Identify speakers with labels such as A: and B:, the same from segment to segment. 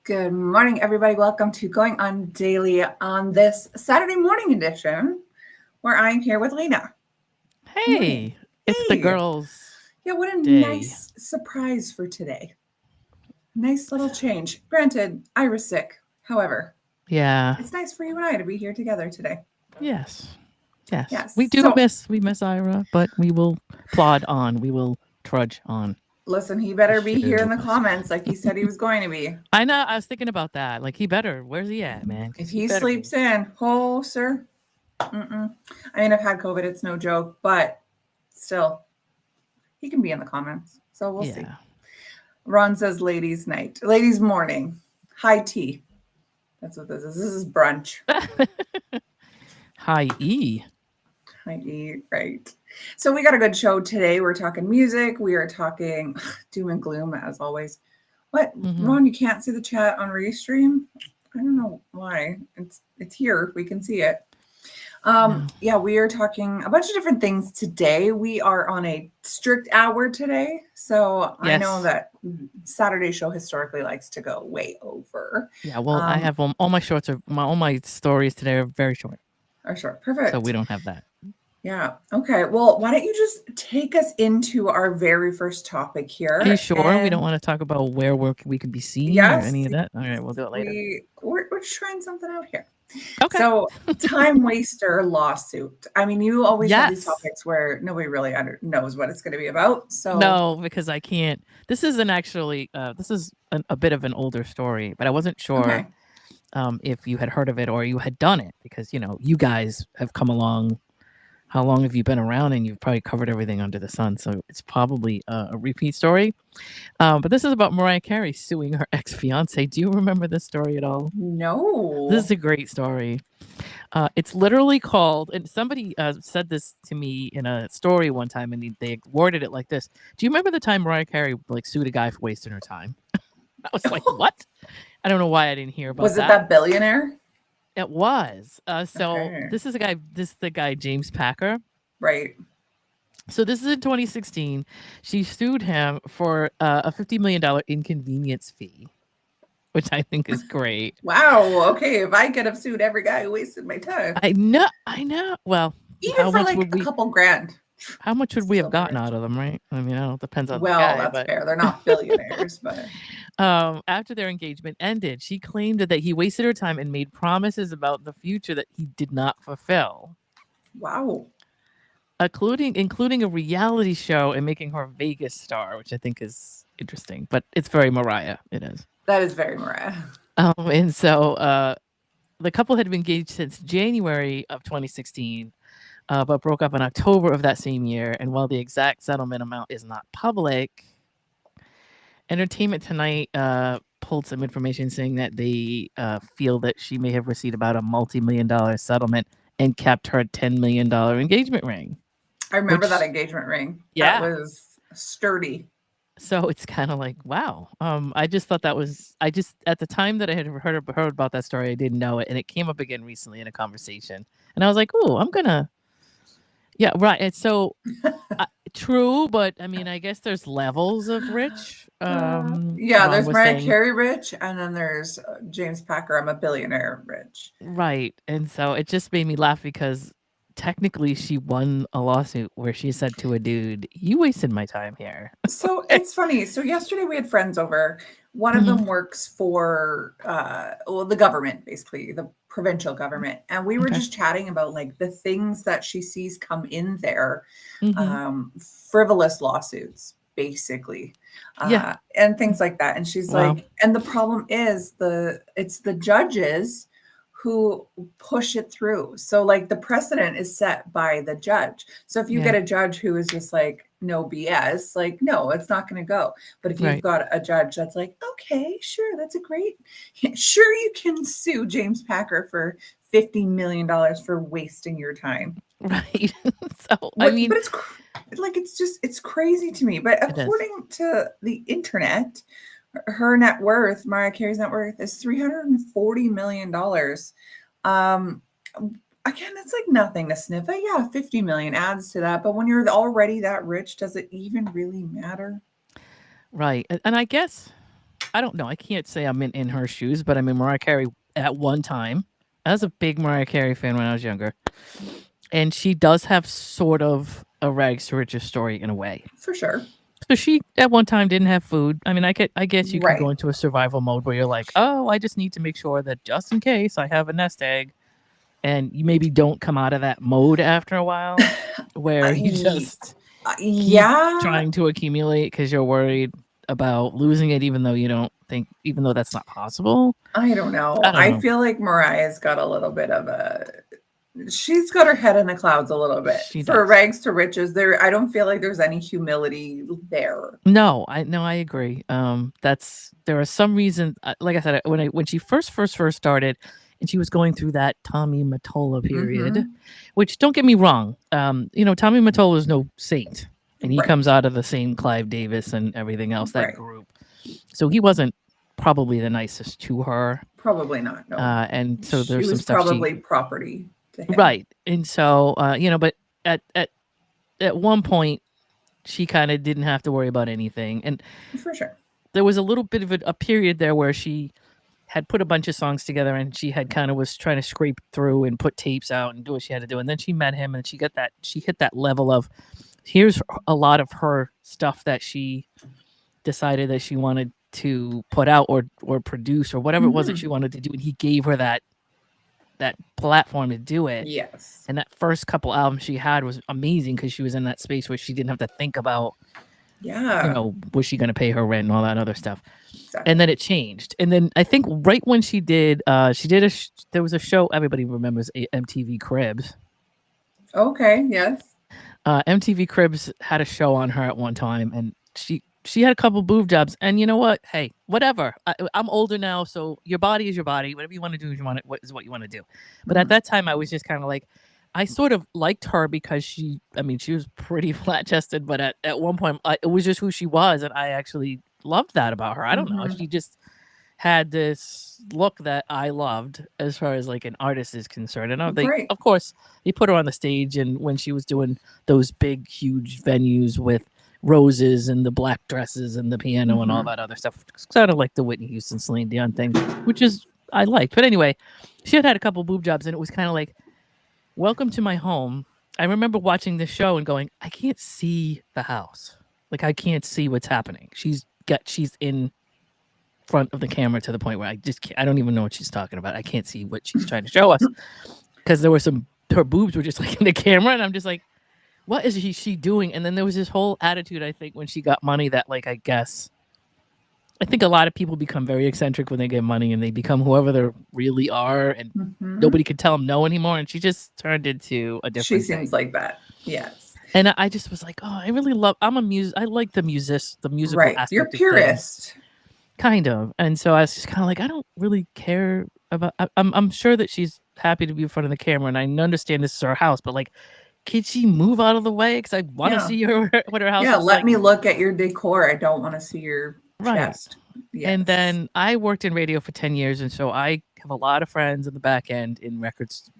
A: Good morning, everybody. Welcome to Going On Daily on this Saturday morning edition, where I'm here with Lana. Good morning.
B: Hey, it's the
A: Hey.
B: girls'
A: Yeah, what a
B: day.
A: nice surprise for today. Nice little change. Granted, I was sick. However,
B: Yeah.
A: it's nice for you and I to be here together today.
B: Yes. Yes.
A: Yes.
B: We do
A: So,
B: miss Ira, but we will plod on. We will trudge on.
A: listen, he
B: The
A: better be here in
B: show
A: the
B: must go.
A: comments like he said he was going to be.
B: I know. I was thinking about that. Like he better. Where's he at, man?
A: If
B: Because he
A: he
B: better be.
A: sleeps in, oh, sir. Mm-mm. I mean, I've had COVID. It's no joke, but still, he can be in the comments. So we'll see.
B: Yeah.
A: Ron says ladies' night, ladies' morning, high tea. That's what this is. This is brunch.
B: High E.
A: High tea, right? So we got a good show today. We're talking music. We are talking doom and gloom as always. What,
B: Mm-hmm.
A: Ron? You can't see the chat on Restream. I don't know why. It's here. We can see it.
B: Yeah.
A: Yeah, we are talking a bunch of different things today. We are on a strict hour today. So I know
B: Yes.
A: that Saturday show historically likes to go way over.
B: Yeah. Well, I
A: Um,
B: have all my shorts are all my stories today are very short,
A: or sure,
B: so we
A: perfect.
B: don't have that.
A: Yeah. Okay. Well, why don't you just take us into our very first topic
B: Are you
A: here?
B: sure we don't
A: And
B: want to talk about where we could be seen or
A: yes,
B: any of that? All right, we'll do it later.
A: we're trying something out here.
B: Okay.
A: So, time waster lawsuit. I mean, you always have these
B: Yes.
A: topics where nobody really knows what it's going to be about. So,
B: No, because I can't. This isn't actually. This is a bit of an older story, but I wasn't sure
A: okay.
B: if you had heard of it or you had done it because you guys have come along. How long have you been around? And you've probably covered everything under the sun, so it's probably a repeat story. But this is about Mariah Carey suing her ex fiance. Do you remember this story at all? This is
A: No.
B: a great story. It's literally called, and somebody said this to me in a story one time, and they worded it like this. Do you remember the time Mariah Carey like sued a guy for wasting her time? I was like, what? I don't know why I didn't hear about
A: Was it
B: that.
A: that billionaire?
B: It was. So
A: Okay.
B: this is a guy. This is the guy James Packer.
A: Right.
B: So this is in 2016. She sued him for a $50 million inconvenience fee, which I think is great.
A: Wow. Okay. If I could have sued every guy who wasted my time,
B: I know. I know. Well,
A: even
B: how
A: for
B: much
A: like
B: would
A: a
B: we?
A: couple grand,
B: How much would we have
A: still
B: gotten
A: great.
B: out of them, right? I mean, I don't know, depends on the
A: Well,
B: guy,
A: that's
B: but
A: fair. They're not billionaires, but
B: after their engagement ended, she claimed that he wasted her time and made promises about the future that he did not fulfill,
A: wow.
B: including a reality show and making her a Vegas star, which I think is interesting. But it's very Mariah. It is.
A: That is very Mariah.
B: And so the couple had been engaged since January of 2016, but broke up in October of that same year. And while the exact settlement amount is not public, Entertainment Tonight pulled some information saying that they feel that she may have received about a multi-million-dollar settlement and kept her $10 million engagement ring.
A: I remember that
B: Which,
A: engagement ring. That
B: yeah.
A: was sturdy.
B: So it's kind of like, wow. I just thought that was. I just at the time that I had heard about that story, I didn't know it, and it came up again recently in a conversation, and I was like, oh, I'm gonna. Yeah, right. And so true, but I mean, I guess there's levels of rich.
A: Yeah,
B: Ron
A: there's
B: was
A: Mariah
B: saying,
A: Carey rich, and then there's James Packer. I'm a billionaire rich.
B: right. And so it just made me laugh because technically she won a lawsuit where she said to a dude, "You wasted my time here."
A: So it's funny. So yesterday we had friends over. One of
B: Mhm.
A: them works for well, the government, basically the provincial government, and we were
B: Okay.
A: just chatting about like the things that she sees come in there,
B: Hmm.
A: frivolous lawsuits, basically,
B: Yeah.
A: and things like that. And she's
B: Well,
A: like, and the problem is it's the judges who push it through. So like the precedent is set by the judge. So if you
B: yeah.
A: get a judge who is just like no BS, like no, it's not going to go. But if you've
B: Right.
A: got a judge that's like, okay, sure, that's a great, sure, you can sue James Packer for $50 million for wasting your time.
B: Right. So I
A: What?
B: mean,
A: But it's like it's crazy to me. But
B: it is.
A: according to the internet, her net worth, Mariah Carey's net worth, is $340 million. Um, Again, it's like nothing to sniff at. Yeah, 50 million adds to that. But when you're already that rich, does it even really matter?
B: Right. And I guess I don't know. I can't say I'm in her shoes, but I mean Mariah Carey at one time. I was a big Mariah Carey fan when I was younger, and she does have sort of a rags to riches story in a way.
A: For sure.
B: So she at one time didn't have food. I mean, I guess you can go
A: Right.
B: into a survival mode where you're like, oh, I just need to make sure that just in case I have a nest egg, and you maybe don't come out of that mode after a while, where you just keep
A: Yeah.
B: trying to accumulate because you're worried about losing it, even though you don't think, even though that's not possible.
A: I don't know.
B: I don't
A: I
B: know.
A: feel like Mariah's got a little bit of a. She's got her head in the clouds a little bit.
B: She
A: For
B: does.
A: rags to riches, there. I don't feel like there's any humility there.
B: No, I agree. There are some reasons. Like I said, when she first started, and she was going through that Tommy Mottola period, which don't get me wrong, Tommy Mottola is no saint, and he
A: Right.
B: comes out of the same Clive Davis and everything else, that
A: Right.
B: group. So he wasn't probably the nicest to her,
A: Probably not. No.
B: and so
A: She
B: there's some
A: was
B: stuff
A: probably property to him.
B: right, and so but at one point she kind of didn't have to worry about anything, and
A: For sure.
B: there was a little bit of a period there where she had put a bunch of songs together, and she had kind of was trying to scrape through and put tapes out and do what she had to do, and then she met him, and she hit that level of, here's a lot of her stuff that she decided that she wanted to put out or produce or whatever it was that she wanted to do, and he gave her that platform to do it.
A: Yes.
B: And that first couple albums she had was amazing because she was in that space where she didn't have to think about,
A: Yeah.
B: was she going to pay her rent and all that other stuff.
A: Exactly.
B: And then it changed. And then I think right when she did there was a show, everybody remembers MTV Cribs.
A: Okay. Yes.
B: MTV Cribs had a show on her at one time, and she had a couple boob jobs. And you know what? Hey, whatever. I'm older now, so your body is your body. Whatever you want to do is what you want to do. But at that time, I was just kind of like, I sort of liked her because she was pretty flat chested, but at one point, it was just who she was, and I actually loved that about her. I don't know. She just had this look that I loved as far as like an artist is concerned. And
A: Right.
B: of course, they put her on the stage, and when she was doing those big, huge venues with roses and the black dresses and the piano and all that other stuff, kind of like the Whitney Houston, Celine Dion thing, which is I liked. But anyway, she had a couple boob jobs, and it was kind of like, welcome to my home. I remember watching this show and going, I can't see the house. Like, I can't see what's happening. She's in front of the camera to the point where I don't even know what she's talking about. I can't see what she's trying to show us, because her boobs were just like in the camera, and I'm just like, what is she doing? And then there was this whole attitude, I think, when she got money, that like, I think a lot of people become very eccentric when they get money, and they become whoever they really are, and nobody could tell them no anymore. And she just turned into a different
A: She seems like that. Yes.
B: And I just was like, oh, I really love. I like the musical
A: Right.
B: aspect.
A: You're
B: of
A: purist.
B: things, kind of. And so I was just kind of like, I don't really care about. I'm sure that she's happy to be in front of the camera, and I understand this is her house, but like, can she move out of the way? Because I want to see what her house is like.
A: Let me look at your decor. I don't want to see your chest.
B: Yes. And then I worked in radio for 10 years, and so I have a lot of friends in the back end in records,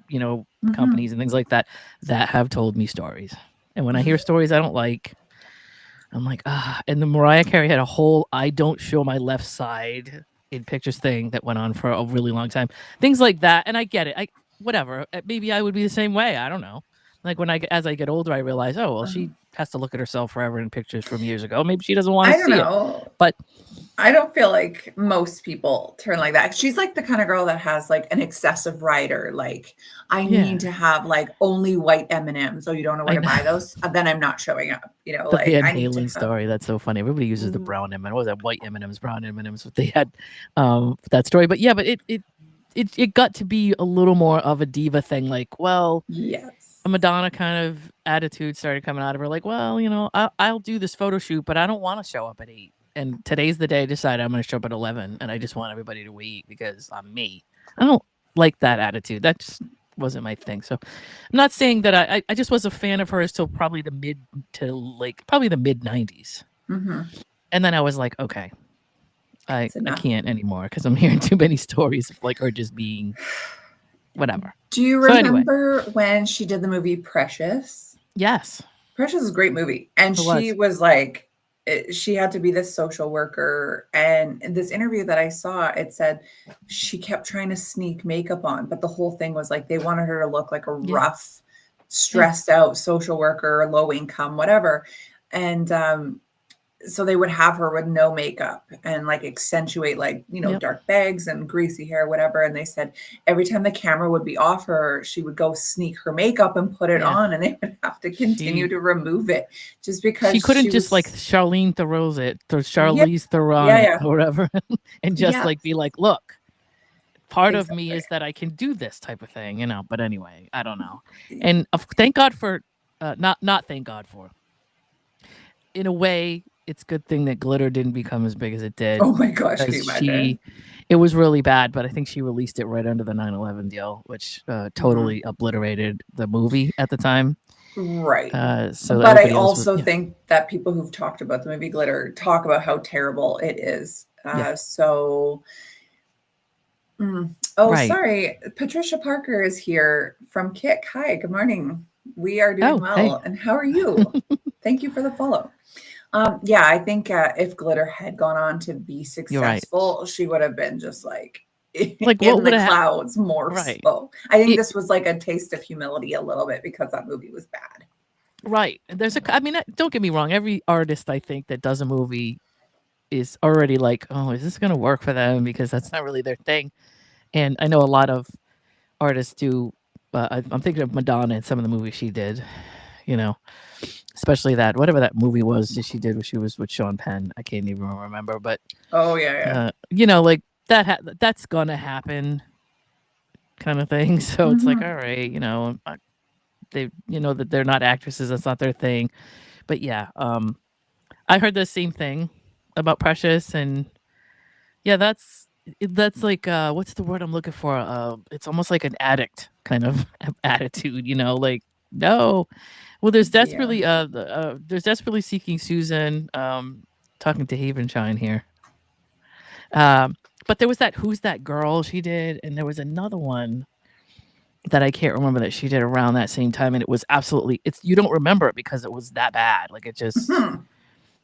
B: companies and things like that have told me stories. And when I hear stories I don't like, I'm like, and the Mariah Carey had a whole I don't show my left side in pictures thing that went on for a really long time. Things like that. And I get it. Whatever. Maybe I would be the same way. I don't know. Like as I get older, I realize, oh, well, she has to look at herself forever in pictures from years ago. Maybe she doesn't want to see it. But
A: I don't feel like most people turn like that. She's like the kind of girl that has like an excessive rider. Like, I need to have like only white M&Ms. So you don't know where to buy those. Then I'm not showing up.
B: The Van Halen story. That's so funny. Everybody uses the brown M&M. What was that? White M&Ms, brown M&Ms. They had that story. But yeah, but it got to be a little more of a diva thing. Like, well,
A: yes.
B: A Madonna kind of attitude started coming out of her. Like, well, I'll do this photo shoot, but I don't want to show up at 8. And today's the day I decided I'm going to show up at 11, and I just want everybody to wait because I'm me. I don't like that attitude. That just wasn't my thing. So I'm not saying that I just was a fan of hers till probably the mid 90s. And then I was like, okay, I can't anymore because I'm hearing too many stories of like her just being whatever.
A: Do you remember when she did the movie Precious?
B: Yes.
A: Precious is a great movie. And she was like she had to be this social worker. And in this interview that I saw, it said she kept trying to sneak makeup on, but the whole thing was like they wanted her to look like a
B: Yeah.
A: rough, stressed out social worker, low income, whatever. And so they would have her with no makeup and like accentuate like, you know,
B: Yep.
A: dark bags and greasy hair, whatever. And they said every time the camera would be off her, she would go sneak her makeup and put it
B: Yeah.
A: on, and they would have to continue to remove it just because
B: She couldn't
A: she
B: just like
A: was,
B: Charlene Theron's it, or
A: yeah,
B: Charlize Theron it,
A: yeah,
B: or whatever, and just
A: yeah,
B: like be like, look, part of me
A: exactly.
B: is that I can do this type of thing, you know. But anyway, I don't know. And thank God for, not thank God for. In a way, it's a good thing that Glitter didn't become as big as it did.
A: Oh my gosh, can you
B: Because
A: imagine?
B: it was really bad, but I think she released it right under the 9/11 deal, which totally obliterated the movie at the time.
A: Right.
B: So
A: But I
B: everybody else was,
A: also think that people who've talked about the movie Glitter talk about how terrible it is.
B: yeah,
A: So, oh,
B: right.
A: sorry. Patricia Parker is here from Kick. Hi, good morning. We are doing
B: Oh, hey.
A: well. And how are you? Thank you for the follow. Yeah, I think if Glitter had gone on to be
B: You're right.
A: successful, she would have been just like
B: Like, what
A: in
B: would
A: the
B: have
A: clouds more
B: right.
A: so. I think
B: It,
A: this was like a taste of humility a little bit because that movie was bad.
B: right. There's I mean, don't get me wrong. Every artist I think that does a movie is already like, oh, is this going to work for them? Because that's not really their thing. And I know a lot of artists do. I'm thinking of Madonna and some of the movies she did, you know, especially that, whatever that movie was that she did, where she was with Sean Penn. I can't even remember, but,
A: Oh, yeah.
B: you know, like that's going to happen kind of thing. So it's like, all right, you know, they, you know, that they're not actresses. That's not their thing. But yeah, I heard the same thing about Precious, and yeah, that's like, what's the word I'm looking for? It's almost like an addict kind of attitude, you know, like, no. Well,
A: Yeah.
B: there's Desperately Seeking Susan, talking to Havenshine here. But there was that Who's That Girl she did, and there was another one that I can't remember that she did around that same time, and it was absolutely, you don't remember it because it was that bad. Like, it just,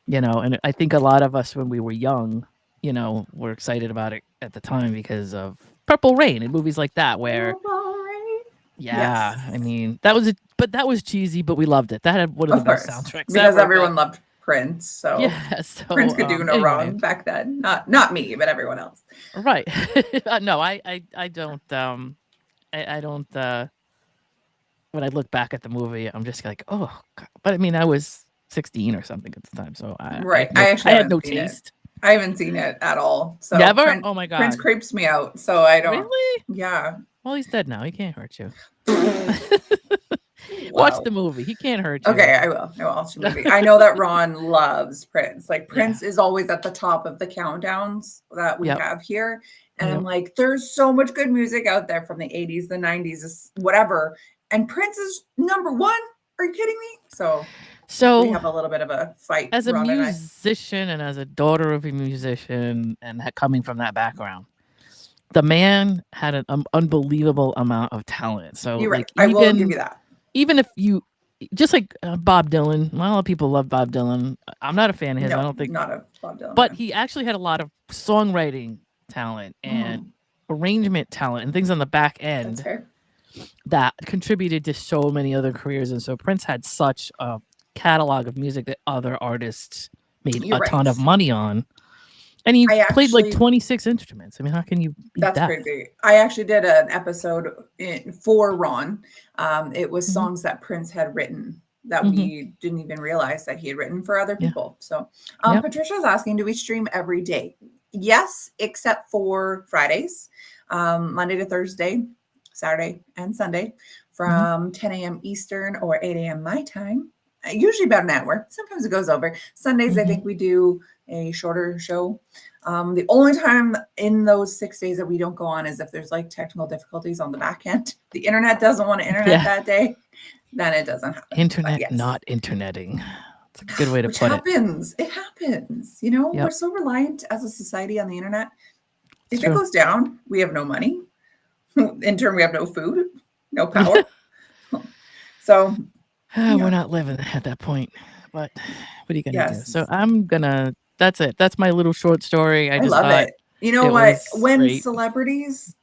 B: you know, and I think a lot of us when we were young, you know, were excited about it at the time because of Purple Rain and movies like that, where,
A: Yes,
B: yeah, I mean, that was cheesy, but we loved it. That had one of the
A: of
B: best
A: course,
B: soundtracks
A: because
B: ever. But
A: everyone loved Prince, so
B: yeah,
A: Prince
B: so
A: could do no
B: anyway,
A: wrong back then. Not me, but everyone else.
B: right? No, I don't, I don't. When I look back at the movie, I'm just like, oh, God. But I mean, I was 16 or something at the time, so
A: Right. I actually
B: I had
A: haven't
B: no
A: seen it.
B: taste.
A: I haven't seen it at all. So
B: Never? Oh my
A: Prince
B: God.
A: creeps me out. So I don't.
B: Really?
A: Yeah.
B: Well, he's dead now. He can't hurt you. Watch
A: Wow.
B: the movie. He can't hurt you.
A: Okay, I will. I will watch the movie. I know that Ron loves Prince. Like
B: Yeah.
A: Prince is always at the top of the countdowns that we
B: Yep.
A: have here. And I'm
B: Yep.
A: like, there's so much good music out there from the 80s, the 90s, whatever. And Prince is number one. Are you kidding me? So we
B: So,
A: have a little bit of a fight,
B: as a
A: Ron and I.
B: musician and as a daughter of a musician and coming from that background, the man had an unbelievable amount of talent. So,
A: You're right.
B: like,
A: I will give you that.
B: even if you, just like, Bob Dylan, a lot of people love Bob Dylan. I'm not a fan of his. I
A: No,
B: don't think,
A: not a Bob Dylan
B: but
A: fan.
B: he actually had a lot of songwriting talent and arrangement talent and things on the back
A: That's
B: end
A: fair.
B: that contributed to so many other careers. And so Prince had such a catalog of music that other artists made
A: You're
B: a ton of
A: right.
B: money on. And he
A: I
B: played like
A: actually
B: 26 instruments. I mean, how can you beat
A: That's
B: that?
A: crazy. I actually did an episode for Ron. It was
B: Mhm.
A: songs that Prince had written that
B: Mhm.
A: we didn't even realize that he had written for other
B: Yeah.
A: people. So,
B: Yep.
A: Patricia's asking, do we stream every day? Yes, except for Fridays, Monday to Thursday, Saturday, and Sunday from 10 a.m. Eastern or 8 a.m. my time. Usually about an hour. Sometimes it goes over. Sundays, I
B: Mhm.
A: think we do a shorter show. The only time in those 6 days that we don't go on is if there's like technical difficulties on the back end. The internet doesn't want to internet
B: Yeah.
A: that day, then it doesn't happen. But
B: Internet
A: yes.
B: not interneting. It's a good way to
A: Which
B: put
A: happens. It happens. You know,
B: Yep.
A: we're so reliant as a society on the internet.
B: It's
A: If it
B: true.
A: goes down, we have no money. In turn, we have no food, no power. So
B: We're
A: Yeah.
B: not living at that point. But what are you gonna do? So
A: Yes.
B: I'm gonna. That's it. That's my little short story. I
A: I
B: just
A: love
B: thought
A: it. You know
B: it
A: what?
B: was
A: When
B: great.
A: celebrities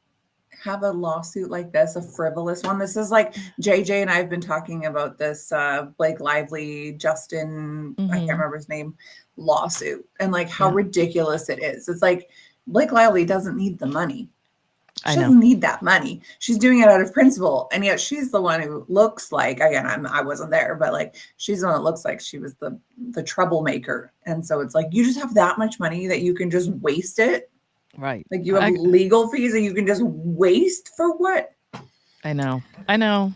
A: have a lawsuit like this, a frivolous one. This is like JJ and I have been talking about this Blake Lively, Justin, I can't
B: Hmm.
A: remember his name, lawsuit and like how
B: Yeah,
A: ridiculous it is. It's like Blake Lively doesn't need the money.
B: I
A: She
B: know.
A: doesn't need that money. She's doing it out of principle. And yet she's the one who looks like, again, I wasn't there, but like she's the one that looks like she was the troublemaker. And so it's like you just have that much money that you can just waste it.
B: Right.
A: Like you have legal fees that you can just waste for what?
B: I know. I know.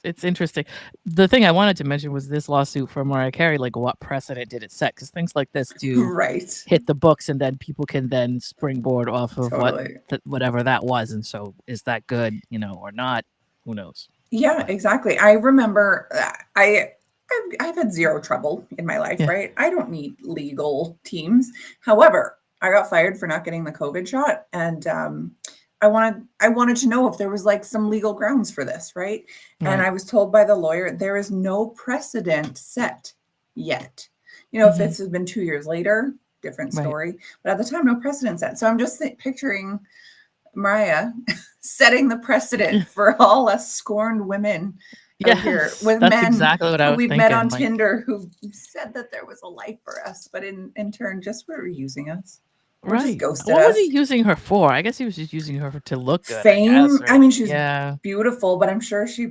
B: It's interesting. The thing I wanted to mention was this lawsuit for Mariah Carey. Like, what precedent did it set? Because things like this do
A: Right.
B: hit the books, and then people can then springboard off of
A: Totally.
B: whatever that was. And so, is that good, or not? Who knows?
A: Yeah,
B: But
A: exactly. I remember I've had zero trouble in my life,
B: yeah,
A: right? I don't need legal teams. However, I got fired for not getting the COVID shot, and I wanted to know if there was like some legal grounds for this, right? And
B: right.
A: I was told by the lawyer there is no precedent set yet. If
B: Hmm.
A: this has been 2 years later, different
B: Right.
A: story. But at the time, no precedent set. So I'm just picturing Mariah setting the precedent for all us scorned women out here
B: Yes,
A: with
B: that's
A: men
B: exactly what I
A: who
B: was
A: we've met
B: thinking.
A: on
B: Like,
A: Tinder who said that there was a life for us, but in turn just were using us or just
B: right.
A: ghosted
B: What was he
A: us.
B: using her for? I guess he was just using her to look good, I guess.
A: Fame. I
B: Or
A: mean, she's
B: yeah.
A: beautiful, but I'm sure she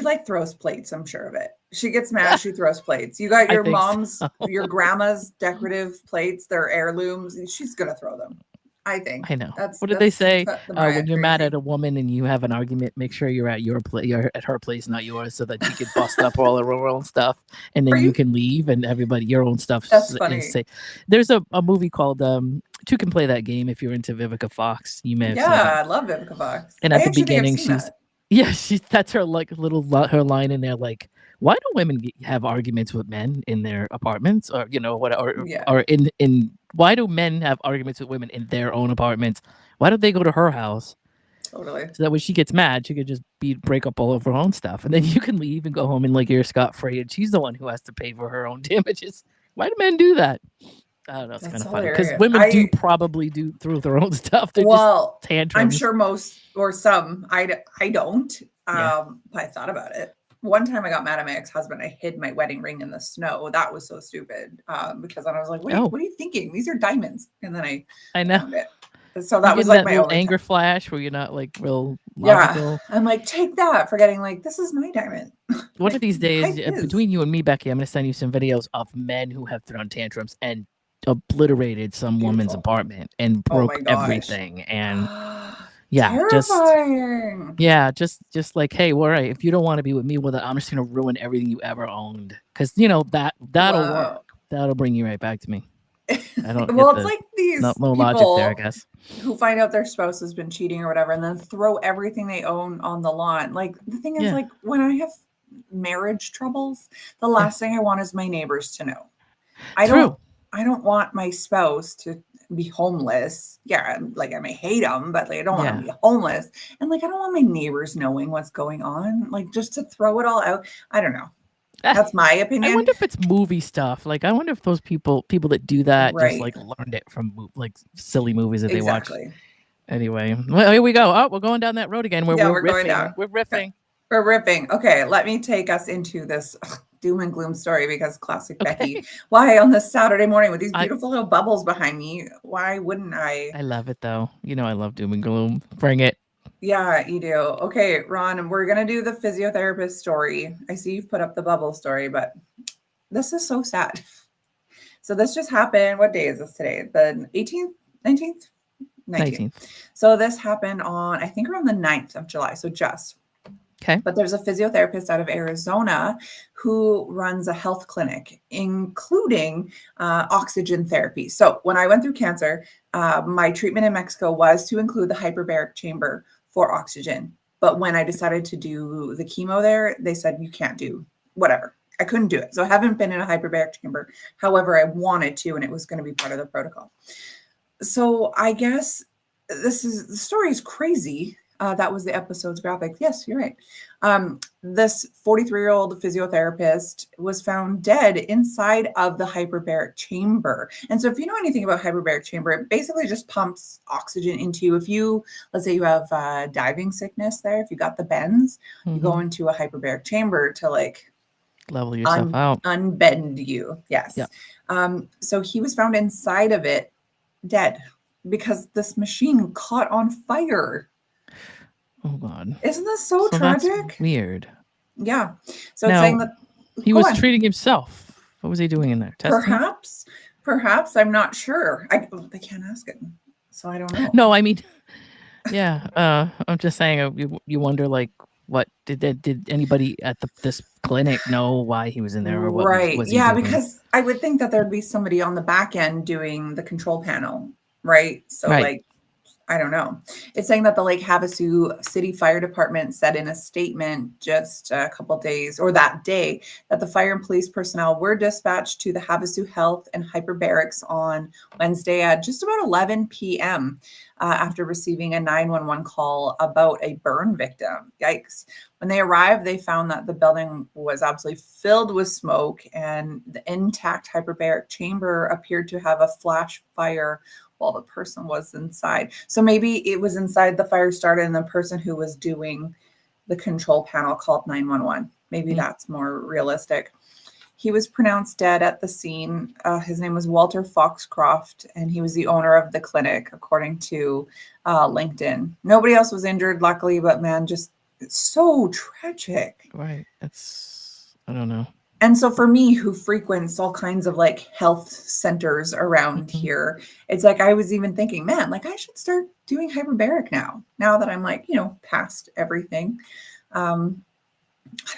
A: like throws plates. I'm sure of it. She gets mad, she throws plates. You got
B: I
A: your
B: think so.
A: mom's, your grandma's decorative plates, they're heirlooms. She's gonna throw them. I think
B: I know.
A: that's
B: What did they
A: that's
B: say?
A: the Mariah
B: When you're mad at
A: crazy.
B: a woman and you have an argument, make sure you're at you're at her place, not yours, so that she could bust up all of her own stuff, and
A: Are
B: then you
A: you?
B: can leave, and everybody your own stuff
A: That's
B: is
A: funny.
B: safe. There's a movie called Two Can Play That Game if you're into Vivica Fox. You may have
A: Yeah,
B: seen it.
A: I love Vivica Fox.
B: And
A: I
B: at the
A: actually think I've
B: beginning,
A: seen
B: she's
A: that.
B: yeah, she that's her like her line in there like, why do women have arguments with men in their apartments, or what,
A: Yeah,
B: or in why do men have arguments with women in their own apartments? Why don't they go to her house
A: totally.
B: so that when she gets mad, she could just break up all of her own stuff, and then you can leave and go home and like you're scot free, and she's the one who has to pay for her own damages. Why do men do that? I don't know. It's kind
A: That's
B: of funny because
A: hilarious.
B: women do probably do through their own stuff. They're just
A: Well, I'm
B: tantrums.
A: sure most or some, I don't.
B: Yeah.
A: But I thought about it. One time I got mad at my ex-husband. I hid my wedding ring in the snow. That was so stupid. Because then I was like,
B: Oh,
A: what are you thinking? These are diamonds. And then I
B: I know.
A: found it. So
B: You
A: that was
B: getting
A: like
B: that
A: my
B: little
A: only
B: anger
A: time.
B: flash where you're not like real
A: Yeah.
B: logical.
A: I'm like, take that, forgetting like this is my diamond.
B: One of these
A: Hide
B: days,
A: his.
B: between you and me, Becky, I'm going to send you some videos of men who have thrown tantrums and obliterated some woman's
A: Beautiful.
B: apartment and
A: Oh my
B: broke
A: gosh.
B: everything. And yeah,
A: Terrifying.
B: just like, hey, all right, if you don't want to be with me, well, then I'm just going to ruin everything you ever owned. Because that'll
A: Wow.
B: work. That'll bring you right back to me. I don't get
A: Well, it's
B: the
A: like these
B: no logic there, I
A: people
B: guess.
A: who find out their spouse has been cheating or whatever and then throw everything they own on the lawn. Like the thing is
B: Yeah,
A: like when I have marriage troubles, the
B: yeah,
A: last thing I want is my neighbors to know. I
B: true.
A: don't I don't want my spouse to be homeless. Yeah, like I may hate them, but like I don't want them
B: Yeah.
A: to be homeless. And like I don't want my neighbors knowing what's going on. Like just to throw it all out. I don't know. That's my
B: I
A: opinion.
B: wonder if it's movie stuff. Like, I wonder if those people that do that just
A: Right.
B: like learned it from like silly movies that they watched.
A: Exactly.
B: Anyway, well, here we go. Oh, we're going down that road again. Where
A: Yeah,
B: we're
A: we're going
B: riffing.
A: down.
B: We're
A: Okay.
B: riffing.
A: We're ripping. Okay, let me take us into this doom and gloom story because classic Becky.
B: Okay.
A: Why on this Saturday morning with these
B: I
A: beautiful little bubbles behind me? Why wouldn't I?
B: I love it though. I love doom and gloom. Bring it.
A: Yeah, you do. Okay, Ron, we're gonna do the physiotherapist story. I see you've put up the bubble story, but this is so sad. So this just happened. What day is this today? The 18th, 19th, 19th.
B: 19th.
A: So this happened on, I think, around the 9th of July. So just.
B: Okay.
A: But there's a physiotherapist out of Arizona who runs a health clinic, including oxygen therapy. So when I went through cancer, my treatment in Mexico was to include the hyperbaric chamber for oxygen. But when I decided to do the chemo there, they said, you can't do whatever. I couldn't do it. So I haven't been in a hyperbaric chamber. However, I wanted to, and it was going to be part of the protocol. So I guess the story is crazy. That was the episode's graphic. Yes, you're right. This 43-year-old physiotherapist was found dead inside of the hyperbaric chamber. And so if you know anything about hyperbaric chamber, it basically just pumps oxygen into you. If you, let's say you have diving sickness there, if you got the bends, you go into a hyperbaric chamber to like
B: level yourself out,
A: unbend you. Yes.
B: Yeah.
A: So he was found inside of it dead because this machine caught on fire.
B: Oh God.
A: Isn't this so tragic?
B: That's weird.
A: Yeah. So
B: now,
A: it's saying that
B: he was treating himself. What was he doing in there? Testing?
A: Perhaps. I'm not sure. They can't ask it. So I don't know.
B: No, I mean, yeah. I'm just saying, you wonder, like, what did anybody at this clinic know why he was in there, or what was he doing?
A: Because I would think that there'd be somebody on the back end doing the control panel, right? So like, I don't know. It's saying that the Lake Havasu City Fire Department said in a statement just a couple days, or that day, that the fire and police personnel were dispatched to the Havasu Health and Hyperbarics on Wednesday at just about 11 p.m. After receiving a 911 call about a burn victim. Yikes. When they arrived, they found that the building was absolutely filled with smoke, and the intact hyperbaric chamber appeared to have a flash fire while the person was inside. So maybe it was inside, the fire started, and the person who was doing the control panel called 911. Maybe that's more realistic. He was pronounced dead at the scene. His name was Walter Foxcroft, and he was the owner of the clinic, according to LinkedIn. Nobody else was injured, luckily, but man, just it's so tragic.
B: Right. I don't know.
A: And so for me, who frequents all kinds of like health centers around here, it's like I was even thinking, man, like I should start doing hyperbaric now that I'm like, past everything. I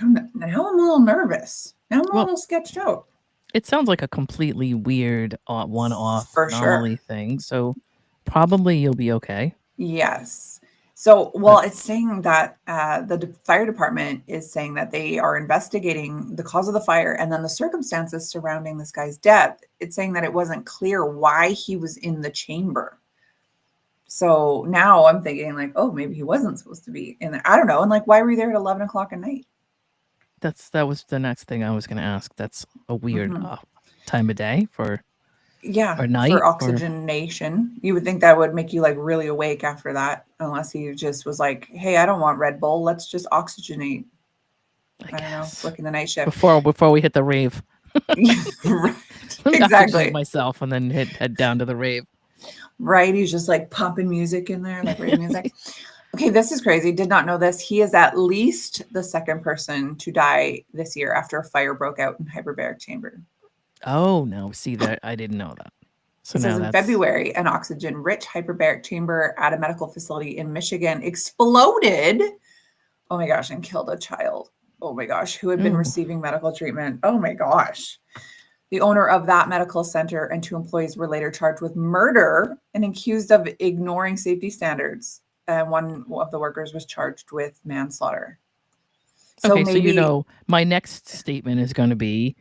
A: don't know. Now I'm a little nervous. Now I'm a little sketched out.
B: It sounds like a completely weird one-off anomaly thing. So probably you'll be okay.
A: Yes. So, well, it's saying that the fire department is saying that they are investigating the cause of the fire and then the circumstances surrounding this guy's death. It's saying that it wasn't clear why he was in the chamber. So now I'm thinking like, oh, maybe he wasn't supposed to be in there. I don't know. And like, why were you there at 11 o'clock at night?
B: That was the next thing I was going to ask. That's a weird time of day for or night
A: for oxygenation. You would think that would make you like really awake after that, unless he just was like, hey, I don't want Red Bull, let's just oxygenate. I don't know, working the night shift
B: before we hit the rave.
A: Right. Exactly.
B: Myself and then head down to the rave.
A: Right, he's just like pumping music in there, like rave music. Okay, this is crazy. Did not know this. He is at least the second person to die this year after a fire broke out in hyperbaric chamber.
B: Oh, no. See, that I didn't know that. So
A: it says in February, an oxygen-rich hyperbaric chamber at a medical facility in Michigan exploded. Oh my gosh, and killed a child. Oh my gosh, who had been receiving medical treatment. Oh my gosh. The owner of that medical center and 2 employees were later charged with murder and accused of ignoring safety standards. And one of the workers was charged with manslaughter.
B: So maybe, so my next statement is going to be,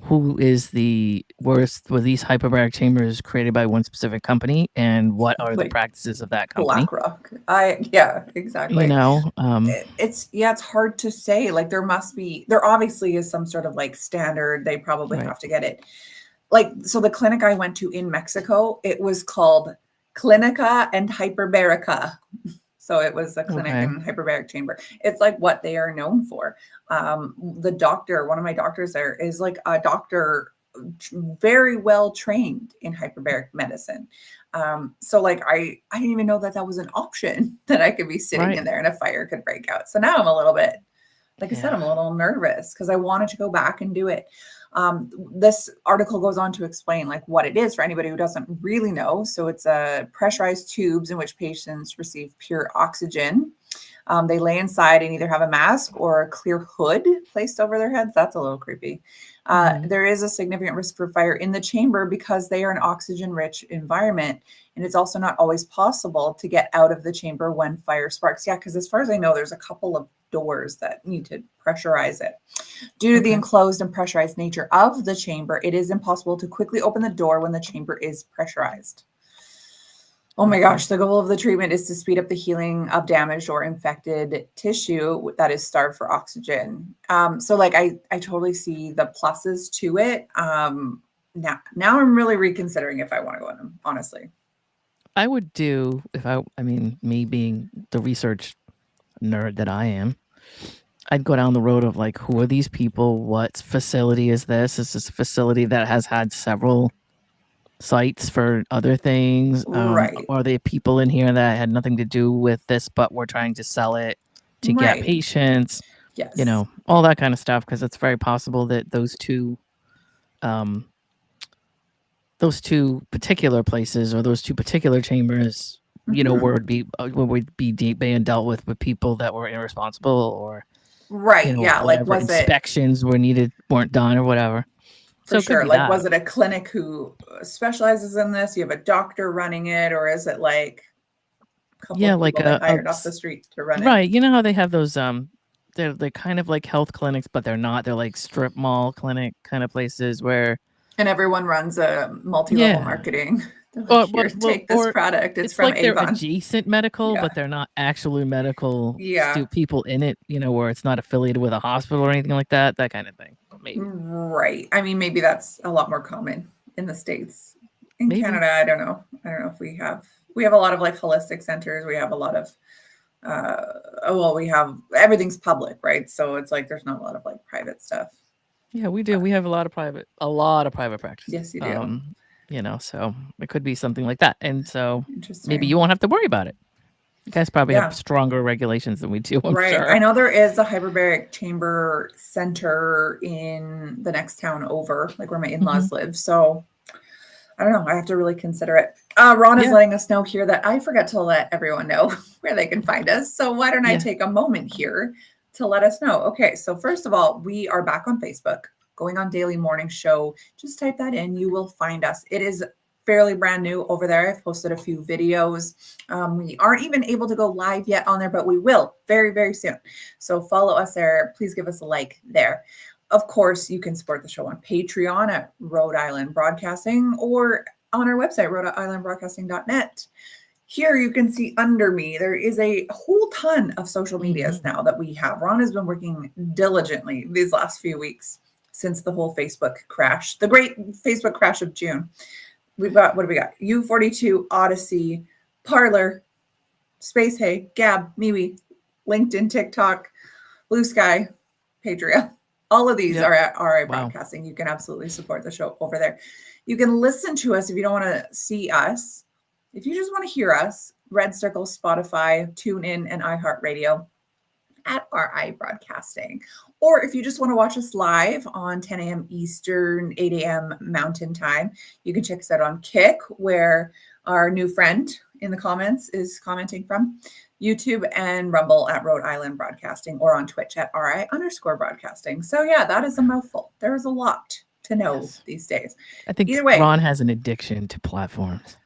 B: who is the worst? Were these hyperbaric chambers created by one specific company, and what are the practices of that company?
A: BlackRock. Yeah, exactly. It's hard to say. Like there obviously is some sort of like standard. They probably have to get it. Like, so the clinic I went to in Mexico, it was called Clinica and Hyperbarica. So it was a clinic and hyperbaric chamber. It's like what they are known for. The doctor, one of my doctors there is like a doctor very well trained in hyperbaric medicine. So like I didn't even know that was an option, that I could be sitting in there and a fire could break out. So now I'm a little bit, like I said, I'm a little nervous because I wanted to go back and do it. This article goes on to explain like what it is for anybody who doesn't really know. So it's pressurized tubes in which patients receive pure oxygen. They lay inside and either have a mask or a clear hood placed over their heads. That's a little creepy. There is a significant risk for fire in the chamber because they are an oxygen-rich environment. And it's also not always possible to get out of the chamber when fire sparks. Yeah, because as far as I know, there's a couple of doors that need to pressurize it. Due to the enclosed and pressurized nature of the chamber, it is impossible to quickly open the door when the chamber is pressurized. Oh my gosh, the goal of the treatment is to speed up the healing of damaged or infected tissue that is starved for oxygen. So like I totally see the pluses to it. Now I'm really reconsidering if I want to go in them, honestly.
B: I would do if I mean, me being the research nerd that I am, I'd go down the road of like, who are these people? What facility is this? Is this a facility that has had several sites for other things?
A: Right.
B: Are there people in here that had nothing to do with this, but we're trying to sell it to get
A: Right.
B: patients? You
A: Yes.
B: know, all that kind of stuff, because it's very possible that um, those two particular places or those two particular chambers, you know,
A: Mhm.
B: would be being dealt with people that were irresponsible, or you
A: Right.
B: know,
A: Yeah. Like,
B: whatever
A: was it
B: inspections weren't done or whatever.
A: for
B: So it could
A: sure?
B: be
A: Like,
B: that.
A: was it a clinic who specializes in this? You have a doctor running it, or is it like a couple
B: Yeah,
A: of
B: like
A: people they hired off the street to run it?
B: right. You know how they have those they're kind of like health clinics, but they're not. They're like strip mall clinic kind of places where
A: And everyone runs a multi-level
B: yeah.
A: marketing. They're like, here, take this
B: Or
A: product. It's
B: it's
A: from
B: like they're
A: Avon.
B: adjacent medical,
A: Yeah.
B: but they're not actually medical
A: Yeah.
B: people in it, you know, where it's not affiliated with a hospital or anything like that, that kind of thing. Maybe.
A: Right. I mean, maybe that's a lot more common in the States. In
B: Maybe.
A: Canada, I don't know. I don't know if we have a lot of like holistic centers. We have a lot of we have everything's public, right? So it's like there's not a lot of like private stuff.
B: Yeah, we do. We have a lot of private practice.
A: Yes, you do.
B: You know, so it could be something like that. And so maybe you
A: Interesting.
B: won't have to worry about it. You guys probably have
A: Yeah.
B: stronger regulations than we do, I'm
A: Right.
B: sure.
A: I know there is a hyperbaric chamber center in the next town over, like where my in-laws live. So I don't know. I have to really consider it. Ron is
B: Yeah.
A: letting us know here that I forgot to let everyone know where they can find us. So why don't I
B: Yeah.
A: take a moment here to let us know? Okay. So first of all, we are back on Facebook, going on Daily Morning Show. Just type that in. You will find us. It is fairly brand new over there. I've posted a few videos. We aren't even able to go live yet on there, but we will very, very soon. So follow us there. Please give us a like there. Of course, you can support the show on Patreon at Rhode Island Broadcasting or on our website, rhodeislandbroadcasting.net. Here you can see under me, there is a whole ton of social medias now that we have. Ron has been working diligently these last few weeks since the whole Facebook crash, the great Facebook crash of June. We've got, what do we got? U42, Odyssey, Parlor, Space Hey, Gab, MeWe, LinkedIn, TikTok, Blue Sky, Patreon. All of these are at RI Broadcasting. You can absolutely support the show over there. You can listen to us if you don't want to see us. If you just want to hear us, Red Circle, Spotify, TuneIn, and iHeartRadio at RI Broadcasting. Or if you just want to watch us live on 10 a.m. Eastern, 8 a.m. Mountain Time, you can check us out on Kick, where our new friend in the comments is commenting from, YouTube, and Rumble at Rhode Island Broadcasting, or on Twitch at RI_broadcasting. So yeah, that is a mouthful. There is a lot to know these days.
B: I think
A: Either way,
B: Ron has an addiction to platforms.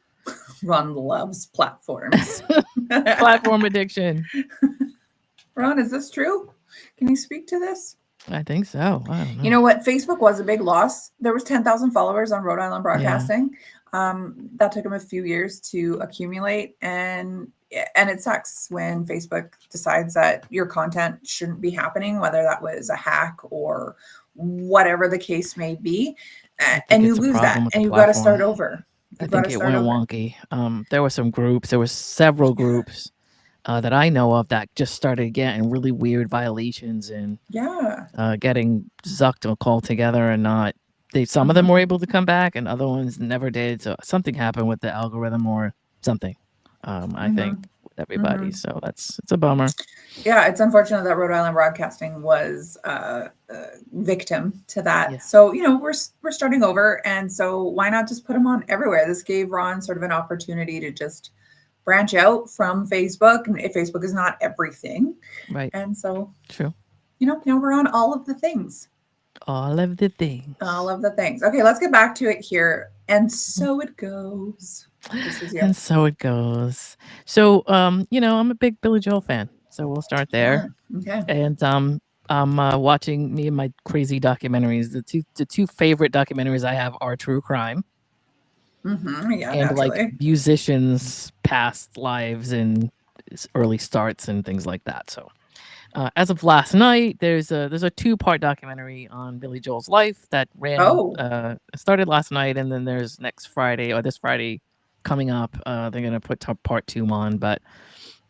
A: Ron loves platforms.
B: Platform addiction.
A: Ron, is this true? Can you speak to this?
B: I think so. I don't know.
A: You know what? Facebook was a big loss. There was 10,000 followers on Rhode Island Broadcasting. That took them a few years to accumulate, and it sucks when Facebook decides that your content shouldn't be happening, whether that was a hack or whatever the case may be, and you lose that, and you've got to start over.
B: I think it went wonky. There were some groups. There were several groups that I know of that just started getting really weird violations and getting zucked or called together, and not. Some of them were able to come back, and other ones never did. So something happened with the algorithm or something. I think with everybody. So it's a bummer.
A: Yeah, it's unfortunate that Rhode Island Broadcasting was victim to that. Yeah. So, you know, we're starting over. And so why not just put them on everywhere? This gave Ron sort of an opportunity to just branch out from Facebook. And if Facebook is not everything.
B: Right.
A: And so,
B: true.
A: You know, now we're on all of the things.
B: All of the things.
A: All of the things. Okay, let's get back to it here. And so it goes.
B: And so it goes. So, you know, I'm a big Billy Joel fan. So we'll start there.
A: Okay.
B: And I'm watching me and my crazy documentaries. The two favorite documentaries I have are true crime.
A: Yeah,
B: and like
A: naturally.
B: musicians' past lives and early starts and things like that. So as of last night, there's a 2-part documentary on Billy Joel's life that ran
A: Oh.
B: started last night, and then there's next Friday or this Friday coming up. They're gonna put part 2 on, but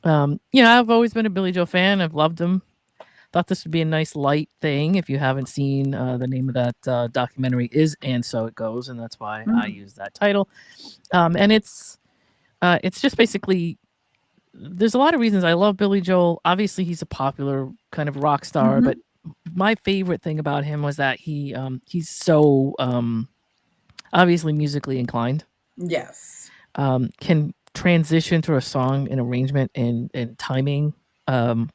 B: I've always been a Billy Joel fan. I've loved him. Thought this would be a nice light thing. If you haven't seen, the name of that documentary is "And So It Goes," and that's why I
A: Mm.
B: use that title. And it's just basically there's a lot of reasons I love Billy Joel. Obviously, he's a popular kind of rock star, but
A: Mhm.
B: my favorite thing about him was that he's so obviously musically inclined.
A: Yes.
B: Can transition through a song and arrangement and timing, um,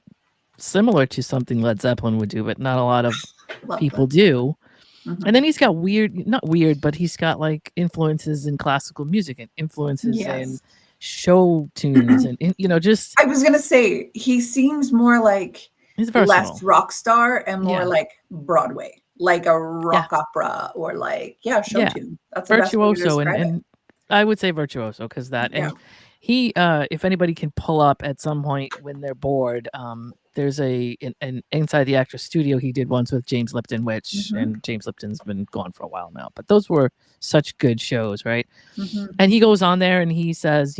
B: similar to something Led Zeppelin would do, but not a lot of
A: Love
B: people
A: that.
B: do. And
A: Mhm.
B: then he's got not weird, but he's got like influences in classical music and influences in
A: Yes.
B: show tunes and just
A: I was gonna say, he seems more like
B: he's
A: less
B: versatile.
A: rock star and more
B: Yeah.
A: like Broadway, like a
B: Yeah.
A: rock opera or like, yeah, show
B: Yeah.
A: tune. That's the best way to
B: Virtuoso
A: describe it.
B: and I would say virtuoso because that
A: Yeah.
B: and he if anybody can pull up at some point when they're bored, there's an Inside the Actress Studio he did once with James Lipton, which
A: Mhm.
B: and James Lipton's been gone for a while now, but those were such good shows, right?
A: Mhm.
B: And he goes on there and he says,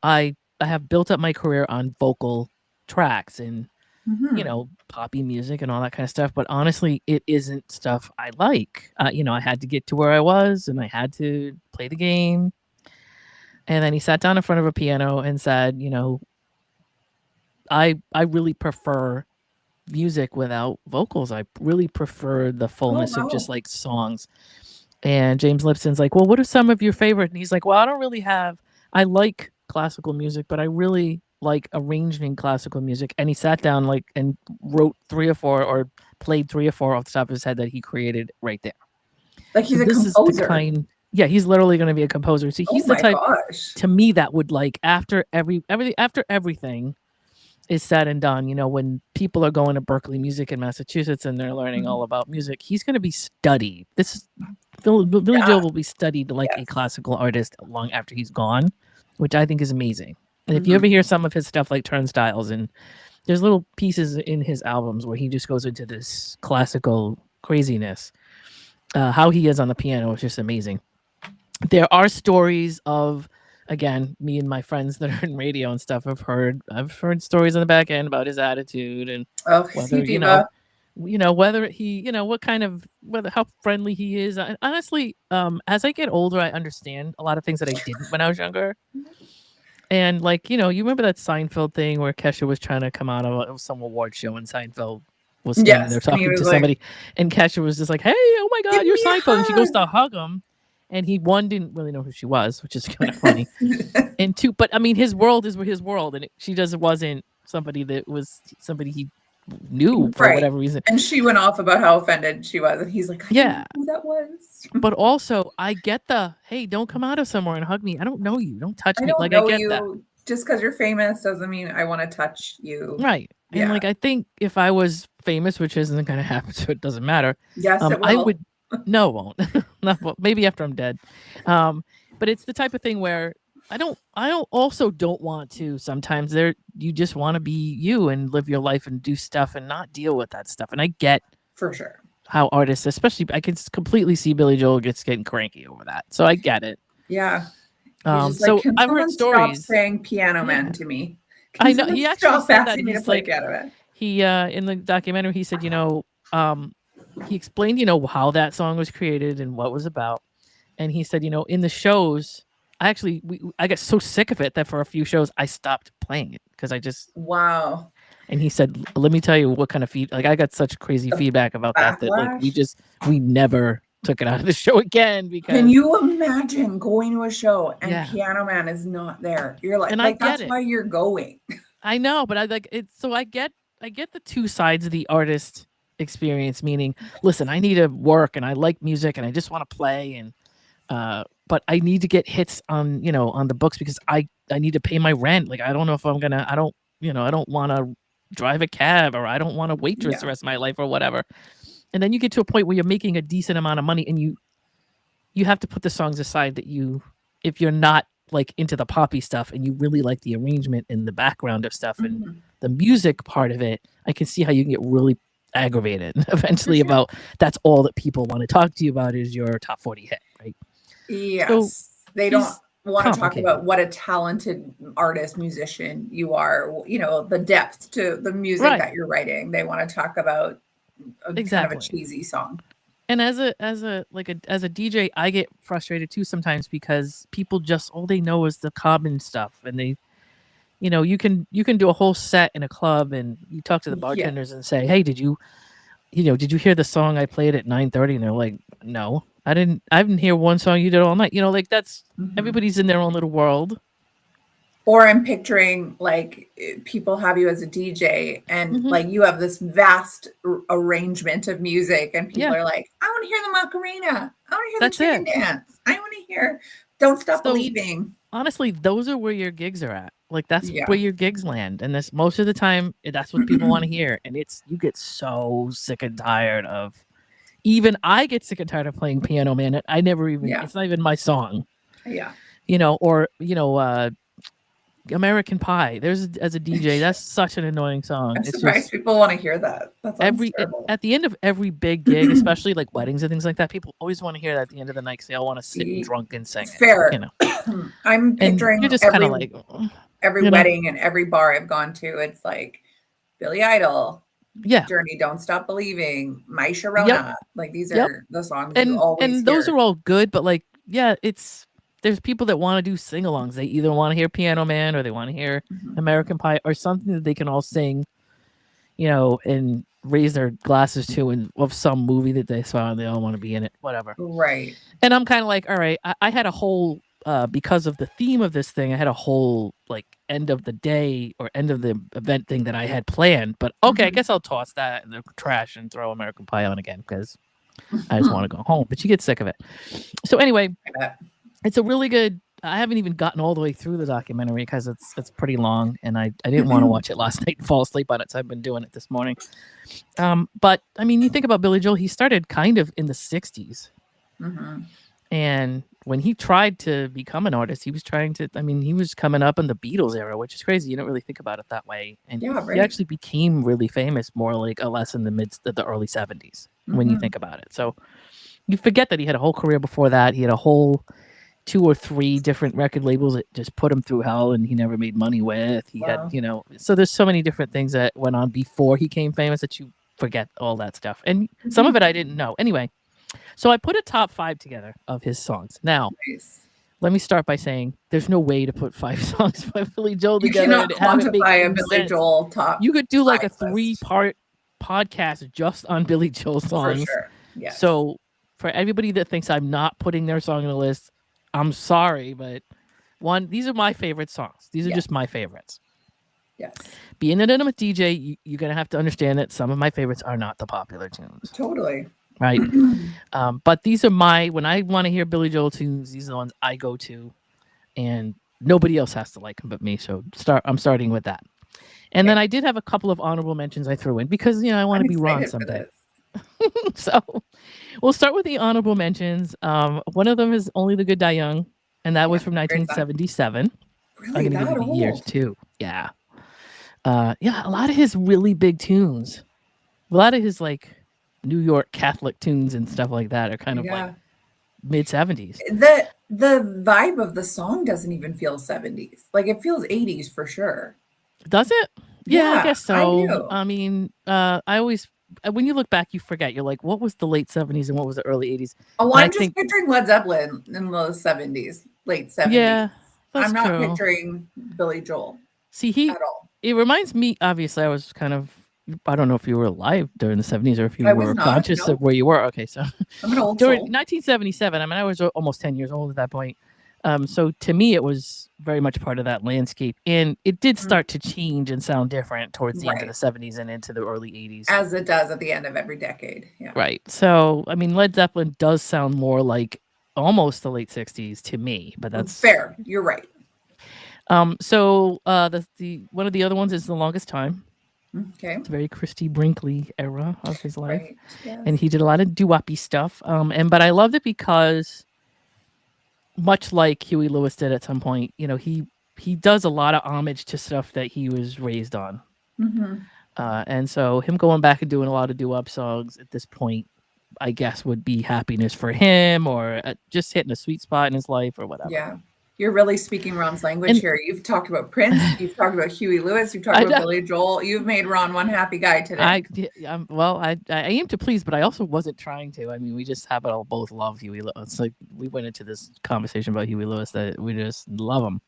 B: I have built up my career on vocal tracks and
A: Mhm.
B: poppy music and all that kind of stuff. But honestly, it isn't stuff I like. I had to get to where I was and I had to play the game. And then he sat down in front of a piano and said, I really prefer music without vocals. I really prefer the
A: Oh,
B: fullness of just
A: wow.
B: like songs. And James Lipton's like, well, what are some of your favorite? And he's like, well, I don't really have, I like classical music, but I really like arranging classical music. And he sat down like and wrote 3 or 4 or played 3 or 4 off the top of his head that he created right there.
A: Like
B: So
A: he's a
B: this is the
A: composer.
B: kind, yeah, he's literally going to be a composer. So
A: Oh
B: he's the
A: my
B: type
A: gosh.
B: to me that would like after everything is said and done, when people are going to Berkeley Music in Massachusetts and they're learning
A: Mhm.
B: all about music, he's going to be studied. Billy
A: Yeah.
B: Joel will be studied like a
A: Yes.
B: classical artist long after he's gone, which I think is amazing. And if you
A: Mhm.
B: ever hear some of his stuff like Turnstiles, and there's little pieces in his albums where he just goes into this classical craziness, how he is on the piano is just amazing. There are stories of, again, me and my friends that are in radio and stuff I've heard stories on the back end about his attitude and
A: Oh,
B: whether
A: sweet diva.
B: whether he what kind of whether how friendly he is. Honestly, as I get older I understand a lot of things that I didn't when I was younger. And like, you remember that Seinfeld thing where Kesha was trying to come out of some award show and Seinfeld was standing there
A: Yes, and he
B: talking
A: was
B: to
A: like,
B: somebody and Kesha was just like, "Hey, oh my
A: "Give
B: god, you're
A: me a
B: Seinfeld." And she goes
A: hug."
B: to hug him and he one didn't really know who she was, which is kind of funny. And two, but I mean his world is his world and she just wasn't somebody that was somebody he knew for
A: Right.
B: whatever reason.
A: And she went off about how offended she was, and he's like, "I don't know
B: Yeah.
A: who that was.
B: But also I get the, "Hey, don't come out of somewhere and hug me. I don't know you. Don't touch
A: I
B: me."
A: don't
B: Like I
A: know
B: get that.
A: you. Just because 'cause you're famous doesn't mean I wanna touch you."
B: Right. And
A: Yeah.
B: like I think if I was famous, which isn't gonna happen, so it doesn't matter,
A: Yes, it
B: I
A: will.
B: would no, it won't. Not well, maybe after I'm dead. But it's the type of thing where I don't also don't want to sometimes there you just want to be you and live your life and do stuff and not deal with that stuff. And I get
A: For sure.
B: how artists, especially I can completely see Billy Joel getting cranky over that. So I get it.
A: Yeah. He's just like,
B: So
A: "Can
B: I've heard
A: someone stop
B: stories.
A: saying piano man
B: Yeah.
A: to me? Can
B: I know
A: someone
B: he actually
A: stop
B: said that
A: asking me to
B: he's
A: play
B: like
A: piano man?"
B: he in the documentary he said, um he explained, how that song was created and what it was about. And he said, in the shows, I got so sick of it that for a few shows I stopped playing it because I just
A: Wow.
B: and he said, let me tell you what kind of like I got such crazy
A: The
B: feedback about that like
A: backlash.
B: we never took it out of the show again
A: Can
B: because
A: you imagine going to a show and
B: yeah.
A: piano man is not there? You're
B: And I
A: like,
B: get
A: that's
B: it.
A: why you're going.
B: I know, but I like it. So I get the two sides of the artist experience, meaning, listen, I need to work and I like music and I just want to play and but I need to get hits on the books because I need to pay my rent. Like I don't know if I don't want to drive a cab or I don't want to waitress the
A: Yeah.
B: rest of my life or whatever. And then you get to a point where you're making a decent amount of money and you have to put the songs aside that you if you're not like into the poppy stuff and you really like the arrangement and the background of stuff and the music part of it, I can see how you can get really aggravated eventually about that's all that people want to talk to you about is your top 40 hit, right? So
A: Yes. They don't want to talk
B: complicated.
A: about what a talented artist, musician you are, the depth to the music
B: Right.
A: that you're writing. They want to talk about kind of a
B: Exactly.
A: cheesy song.
B: And as a DJ, I get frustrated too sometimes because people just all they know is the common stuff, and they, you can do a whole set in a club, and you talk to the bartenders
A: Yes.
B: and say, "Hey, did you hear the song I played at 9:30?" And they're like, "No, I didn't. I didn't hear one song you did all night." Like that's everybody's in their own little world.
A: Or I'm picturing like people have you as a DJ and like you have this vast arrangement of music and people are like, I want to hear the Macarena. I want to hear the chicken dance. I want to hear Don't Stop Believing.
B: Honestly, those are where your gigs are at. Like that's where your gigs land. And this most of the time that's what people want to hear. And you get so sick and tired of, even I get sick and tired of playing Piano Man. I never even it's not even my song.
A: Yeah.
B: Or American Pie. There's as a DJ, that's such an annoying song.
A: I'm surprised people want to hear that. That's terrible.
B: At the end of every big gig, especially like weddings and things like that, people always want to hear that at the end of the night because they all want to sit and drunk and sing.
A: Fair. I'm picturing
B: you're just kind of like
A: every wedding and every bar I've gone to, it's like Billy Idol, Journey, Don't Stop Believing, My Sharona. Like these are the songs you always hear.
B: Those are all good, but like there's people that want to do sing-alongs. They either want to hear Piano Man or they want to hear American Pie or something that they can all sing, and raise their glasses to and of some movie that they saw and they all want to be in it, whatever.
A: Right.
B: And I'm kind of like, all right, I had a whole, because of the theme of this thing, I had a whole like end of the day or end of the event thing that I had planned. But okay, I guess I'll toss that in the trash and throw American Pie on again because I just want to go home. But you get sick of it. So anyway, it's a really good. I haven't even gotten all the way through the documentary because it's pretty long, and I didn't want to watch it last night and fall asleep on it, so I've been doing it this morning. But I mean, you think about Billy Joel; he started kind of in the '60s, and when he tried to become an artist, he was trying to. I mean, he was coming up in the Beatles era, which is crazy. You don't really think about it that way, and he actually became really famous more like less in the early '70s when you think about it. So you forget that he had a whole career before that. He had a whole 2 or 3 different record labels that just put him through hell and he never made money with. He had, so there's so many different things that went on before he became famous that you forget all that stuff. And some of it I didn't know. Anyway, so I put a top 5 together of his songs. Now, let me start by saying there's no way to put 5 songs by Billy Joel together.
A: You cannot quantify a Billy Joel top.
B: You could do like a 3-part podcast just on Billy Joel songs.
A: For sure. Yes.
B: So for everybody that thinks I'm not putting their song on the list, I'm sorry, but these are my favorite songs. These are just my favorites.
A: Yes.
B: Being an intimate DJ, you're going to have to understand that some of my favorites are not the popular tunes.
A: Totally.
B: Right. But these are when I want to hear Billy Joel tunes, these are the ones I go to, and nobody else has to like them but me. So I'm starting with that. And then I did have a couple of honorable mentions I threw in because, I want to be wrong someday. So we'll start with the honorable mentions. One of them is Only the Good Die Young, and that was from 1977.
A: Really?
B: I'm going to give you the years too. Yeah. A lot of his really big tunes, a lot of his like New York Catholic tunes and stuff like that are kind of like mid 70s.
A: The vibe of the song doesn't even feel 70s. Like it feels 80s for sure.
B: Does it? Yeah, I guess so.
A: I
B: mean, I always, when you look back, you forget. You're like, what was the late 70s and what was the early 80s?
A: Oh, well, I'm just picturing Led Zeppelin in the 70s, late 70s.
B: Yeah,
A: I'm not picturing Billy Joel.
B: See,
A: at all.
B: It reminds me, obviously, I was kind of, I don't know if you were alive during the 70s or if you were conscious of where you were. Okay, so
A: I'm an old
B: during
A: soul.
B: 1977, I mean, I was almost 10 years old at that point. So to me, it was very much part of that landscape. And it did start to change and sound different towards the end of the 70s and into the early 80s.
A: As it does at the end of every decade. Yeah.
B: Right. So, I mean, Led Zeppelin does sound more like almost the late 60s to me, but that's
A: fair. You're right.
B: So the one of the other ones is The Longest Time.
A: Okay.
B: It's a very Christy Brinkley era of his life.
A: Right. Yes.
B: And he did a lot of doo-woppy stuff. But I loved it because much like Huey Lewis did at some point, you know, he does a lot of homage to stuff that he was raised on. And so him going back and doing a lot of doo-wop songs at this point, I guess, would be happiness for him, or just hitting a sweet spot in his life or whatever.
A: Yeah. You're really speaking Ron's language here. You've talked about Prince, you've talked about Huey Lewis, you've talked about Billy Joel. You've made Ron one happy guy today.
B: I aim to please, but I also wasn't trying to. I mean, we just happen to both love Huey Lewis. It's like we went into this conversation about Huey Lewis that we just love him.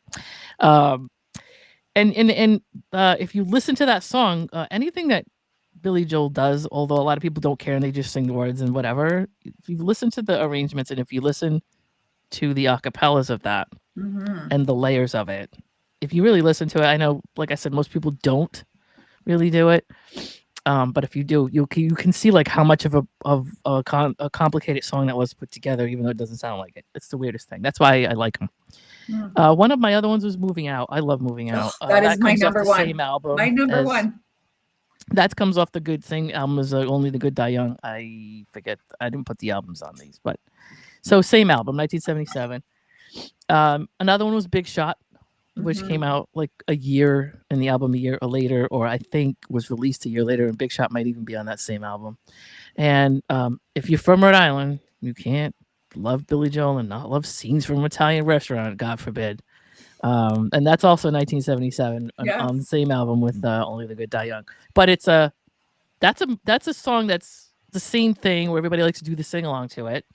B: And if you listen to that song, anything that Billy Joel does, although a lot of people don't care and they just sing the words and whatever, if you listen to the arrangements and if you listen to the acapellas of that and the layers of it, if you really listen to it, I know, like I said, most people don't really do it, but if you do, you can see like how much of a complicated song that was put together, even though it doesn't sound like it. It's the weirdest thing. That's why I like him. One of my other ones was Moving Out. I love Moving Out.
A: That is my number one.
B: Same album.
A: My number one.
B: That comes off the Good Thing album, is Only the Good Die Young. I forget. I didn't put the albums on these, but so same album, 1977. Another one was Big Shot, which came out like a year in the album, a year later, or I think was released a year later, and Big Shot might even be on that same album. And if you're from Rhode Island, you can't love Billy Joel and not love Scenes from an Italian Restaurant, God forbid. And that's also 1977 on the same album with Only the Good Die Young. But that's a song that's the same thing where everybody likes to do the sing along to it.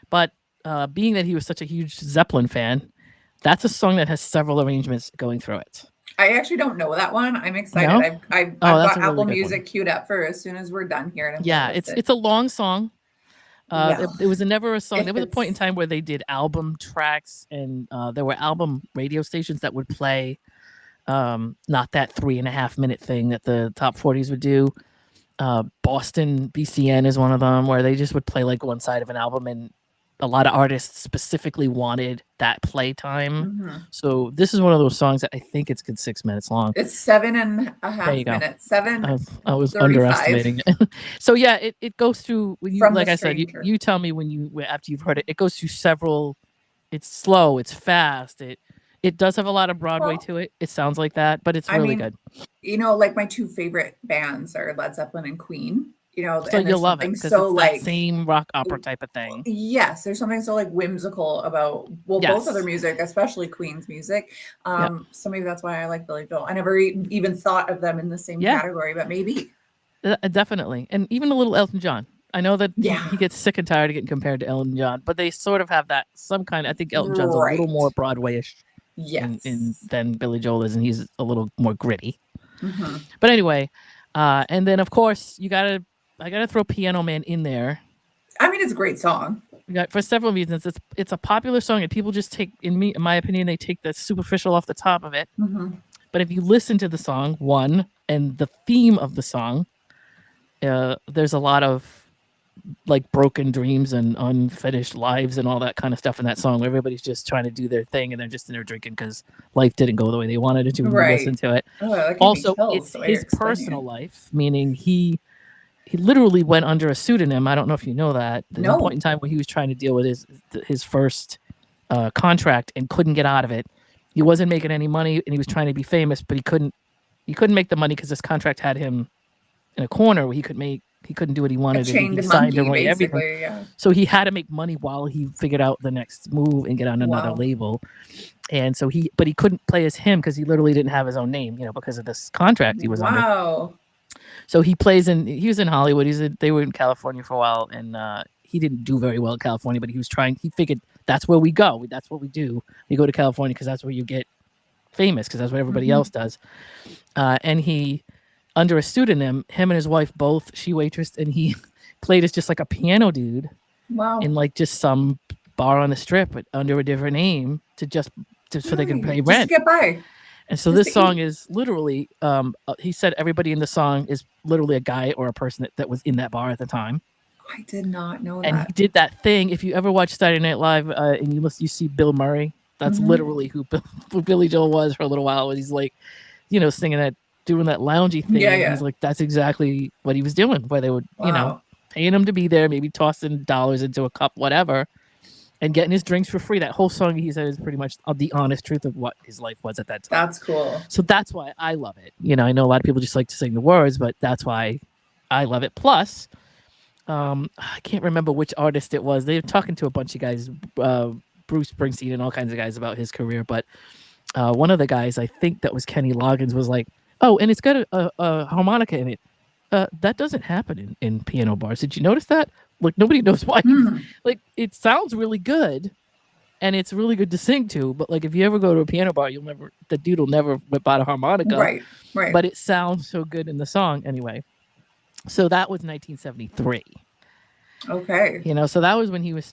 B: But being that he was such a huge Zeppelin fan, that's a song that has several arrangements going through it.
A: I actually don't know that one. I'm excited. No? I've got Apple Music queued up for as soon as we're done here. And
B: it's a long song. It was never a song. There was a point in time where they did album tracks, and there were album radio stations that would play not that 3.5 minute thing that the top 40s would do. Boston BCN is one of them, where they just would play like one side of an album, and a lot of artists specifically wanted that play time. So this is one of those songs that I think it's good 6 minutes long.
A: It's 7.5 minutes.
B: I was 35. Underestimating it. So yeah, it goes through, like I said, you tell me after you've heard it, it goes through several. It's slow, it's fast, it does have a lot of Broadway to it. It sounds like that, but it's really good.
A: You know, like my two favorite bands are Led Zeppelin and Queen. You know,
B: so you'll love it because it's like that same rock opera type of thing.
A: Yes, there's something so like whimsical about both of their music, especially Queen's music. So maybe that's why I like Billy Joel. I never even thought of them in the same category, but maybe.
B: Definitely, and even a little Elton John. I know that he gets sick and tired of getting compared to Elton John, but they sort of have that some kind. I think Elton John's a little more Broadway-ish than Billy Joel is, and he's a little more gritty. But anyway, and then of course I gotta throw Piano Man in there.
A: I mean, it's a great song.
B: For several reasons. It's a popular song, and people just take, in my opinion, they take the superficial off the top of it. But if you listen to the song, and the theme of the song, there's a lot of like broken dreams and unfinished lives and all that kind of stuff in that song, where everybody's just trying to do their thing and they're just in there drinking because life didn't go the way they wanted it to. Right. Listen to it. Also, it's his personal life, meaning he literally went under a pseudonym. I don't know if you know that. There's a point in time where he was trying to deal with his first contract and couldn't get out of it. He wasn't making any money and he was trying to be famous, but he couldn't make the money because this contract had him in a corner where he couldn't do what he wanted. He signed away everything. Yeah. So he had to make money while he figured out the next move and get on another label. And so he couldn't play as him because he literally didn't have his own name, because of this contract he was under. So he was in Hollywood. They were in California for a while, and he didn't do very well in California, but he figured that's where we go. That's what we do. We go to California because that's where you get famous, because that's what everybody else does. And he, under a pseudonym, him and his wife both, she waitressed, and he played as just like a piano dude. Wow. In like just some bar on the Strip, but under a different name so they can pay rent.
A: Just get by.
B: And so this song is literally, he said everybody in the song is literally a guy or a person that was in that bar at the time.
A: I did not know that.
B: And he did that thing. If you ever watch Saturday Night Live and you see Bill Murray, that's literally who Billy Joel was for a little while. He's like, singing that, doing that loungy thing. Yeah. He's like, that's exactly what he was doing, where they would, paying him to be there, maybe tossing dollars into a cup, whatever. and getting his drinks for free. That whole song, he said, is pretty much the honest truth of what his life was at that time.
A: That's cool.
B: So that's why I love it. I know a lot of people just like to sing the words, but that's why I love it. Plus, I can't remember which artist it was. They were talking to a bunch of guys, Bruce Springsteen and all kinds of guys about his career. But one of the guys, I think that was Kenny Loggins, was like, "Oh, and it's got a harmonica in it. That doesn't happen in piano bars. Did you notice that? Like, nobody knows why. Like, it sounds really good, and it's really good to sing to. But like, if you ever go to a piano bar, the dude will never whip out a harmonica.
A: Right.
B: But it sounds so good in the song anyway. So that was 1973.
A: Okay.
B: So that was when he was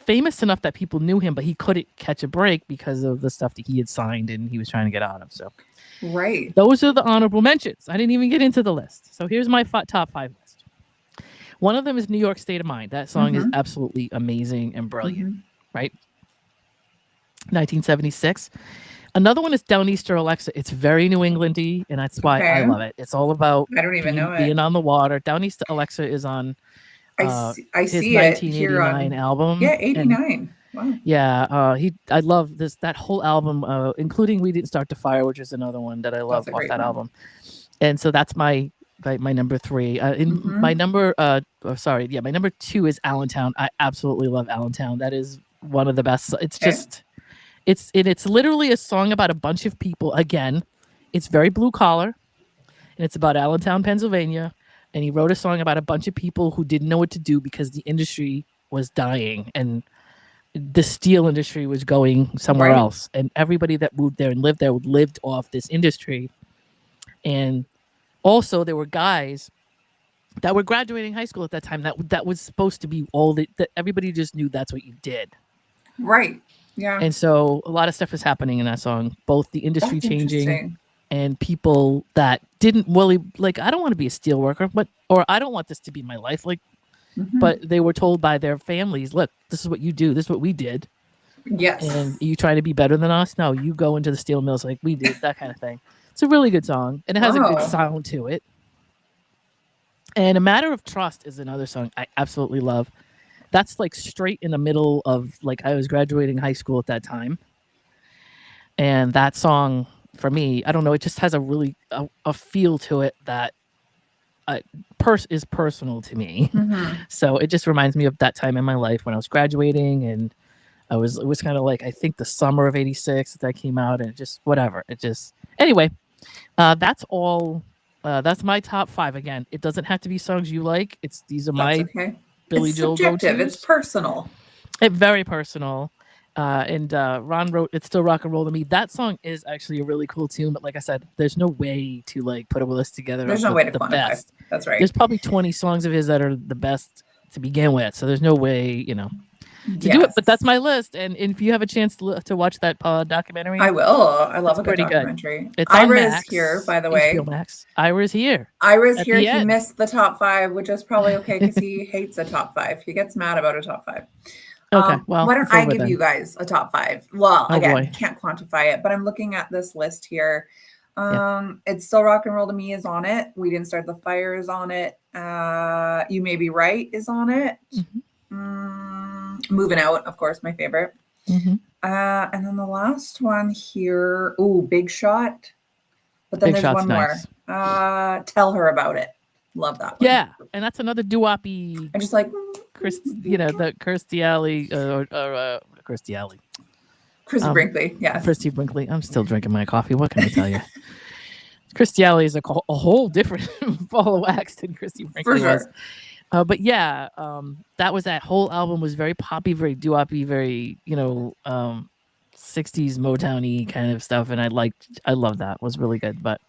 B: famous enough that people knew him, but he couldn't catch a break because of the stuff that he had signed and he was trying to get out of. So,
A: right.
B: Those are the honorable mentions. I didn't even get into the list. So here's my top 5 list. One of them is New York State of Mind. That song is absolutely amazing and brilliant, right? 1976. Another one is Downeaster Alexa. It's very New Englandy, and that's why I love it. It's all about
A: I don't even know it.
B: being on the water. Downeaster Alexa is on
A: I
B: his
A: see
B: 1989 album.
A: Yeah, 89. Wow.
B: Yeah, I love that whole album, including We Didn't Start the Fire, which is another one that I love off that album. And so that's my number 3. My number my number 2 is Allentown. I absolutely love Allentown. That is one of the best. It's just it's literally a song about a bunch of people. Again, it's very blue collar, and it's about Allentown, Pennsylvania. And he wrote a song about a bunch of people who didn't know what to do because the industry was dying and the steel industry was going somewhere else. And everybody that moved there and lived there lived off this industry. And also there were guys that were graduating high school at that time that was supposed to be all that everybody just knew that's what you did.
A: Right. Yeah.
B: And so a lot of stuff is happening in that song, both the industry changing and people that didn't really like, I don't want to be a steel worker, or I don't want this to be my life. Like, but they were told by their families, look, this is what you do. This is what we did.
A: Yes.
B: And you try to be better than us? No, you go into the steel mills like we did, that kind of thing. It's a really good song, and it has a good sound to it. And A Matter of Trust is another song I absolutely love. That's like straight in the middle of, like, I was graduating high school at that time. And that song, for me, I don't know, it just has a really a feel to it that is personal to me. So it just reminds me of that time in my life when I was graduating, and it was kind of like, I think the summer of '86 that came out, and just whatever. Anyway, that's all. That's my top 5. Again, it doesn't have to be songs you like. These are my Billy Joel
A: subjective.
B: go-tos.
A: It's personal.
B: It's very personal. And Ron wrote "It's Still Rock and Roll to Me." That song is actually a really cool tune, but like I said, there's no way to like put a list together.
A: There's no way to quantify.
B: Best.
A: That's right.
B: There's probably 20 songs of his that are the best to begin with, so there's no way, to do it. But that's my list, and if you have a chance to watch that documentary,
A: I will. I love a good documentary.
B: Good. It's
A: Ira
B: on Max,
A: is here, by the way.
B: Max. Ira's here.
A: Ira's here. He missed the top 5, which is probably okay because he hates a top 5. He gets mad about a top 5.
B: Okay, well,
A: why don't I give you guys a top 5? Well, again, can't quantify it, but I'm looking at this list here. It's Still Rock and Roll to Me is on it. We Didn't Start the Fire is on it. You May Be Right is on it. Moving Out, of course, my favorite. And then the last one here, Big Shot. But then there's one more. Tell Her About It. Love that one.
B: Yeah, and that's another doo-woppy.
A: I just like
B: the Kirstie Alley Kirstie Alley.
A: Chrissy Brinkley, yes.
B: Chrissy Brinkley. I'm still drinking my coffee. What can I tell you? Kirstie Alley is a whole different ball of wax than Chrissy Brinkley was. But yeah, that whole album was very poppy, very doo-woppy, very 60s Motown-y kind of stuff, and I love that. It was really good. But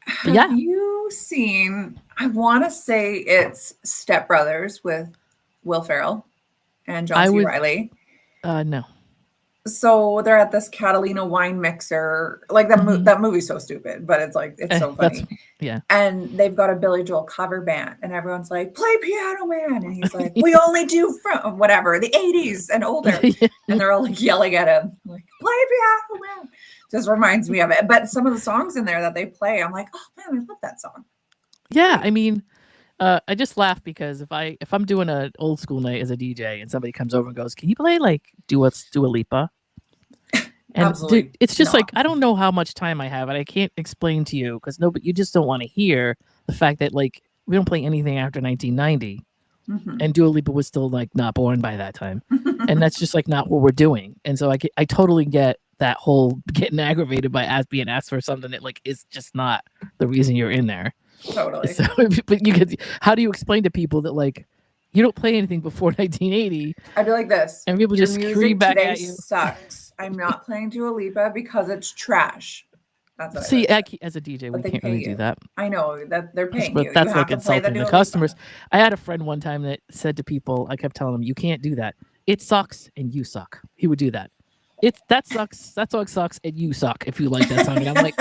A: have you seen? I want to say it's Step Brothers with Will Ferrell and John C. Reilly.
B: No.
A: So they're at this Catalina wine mixer. Like that movie's so stupid, but it's so funny. And they've got a Billy Joel cover band, and everyone's like, "Play Piano Man," and he's like, "We only do from whatever the '80s and older," and they're all like yelling at him, like, "Play Piano Man." Just reminds me of it. But some of the songs in there that they play, I'm like, "Oh man, I love that song."
B: Yeah, I mean, I just laugh because if I'm doing an old school night as a DJ and somebody comes over and goes, "Can you play like Dua Lipa?" And
A: Absolutely
B: it's just like
A: not.
B: I don't know how much time I have, and I can't explain to you because no, but you just don't want to hear the fact that like we don't play anything after 1990, and Dua Lipa was still like not born by that time, and that's just like not what we're doing. And so I totally get that whole getting aggravated by being asked for something that like is just not the reason you're in there.
A: Totally.
B: So, but how do you explain to people that like you don't play anything before 1980?
A: I'd be like this.
B: And people
A: Your
B: just scream
A: music
B: back
A: today
B: at you.
A: sucks. I'm not playing Dua Lipa because it's trash. That's what
B: See,
A: I would say.
B: as a DJ,
A: But
B: we
A: they
B: can't
A: pay
B: really do
A: you.
B: that.
A: I know that they're paying you.
B: That's
A: You
B: like
A: have to play the
B: insulting the
A: Dua
B: customers.
A: Lipa.
B: I had a friend one time that said to people, I kept telling him, "You can't do that. It sucks and you suck." He would do that. That sucks. That song sucks and you suck if you like that song. And I'm like,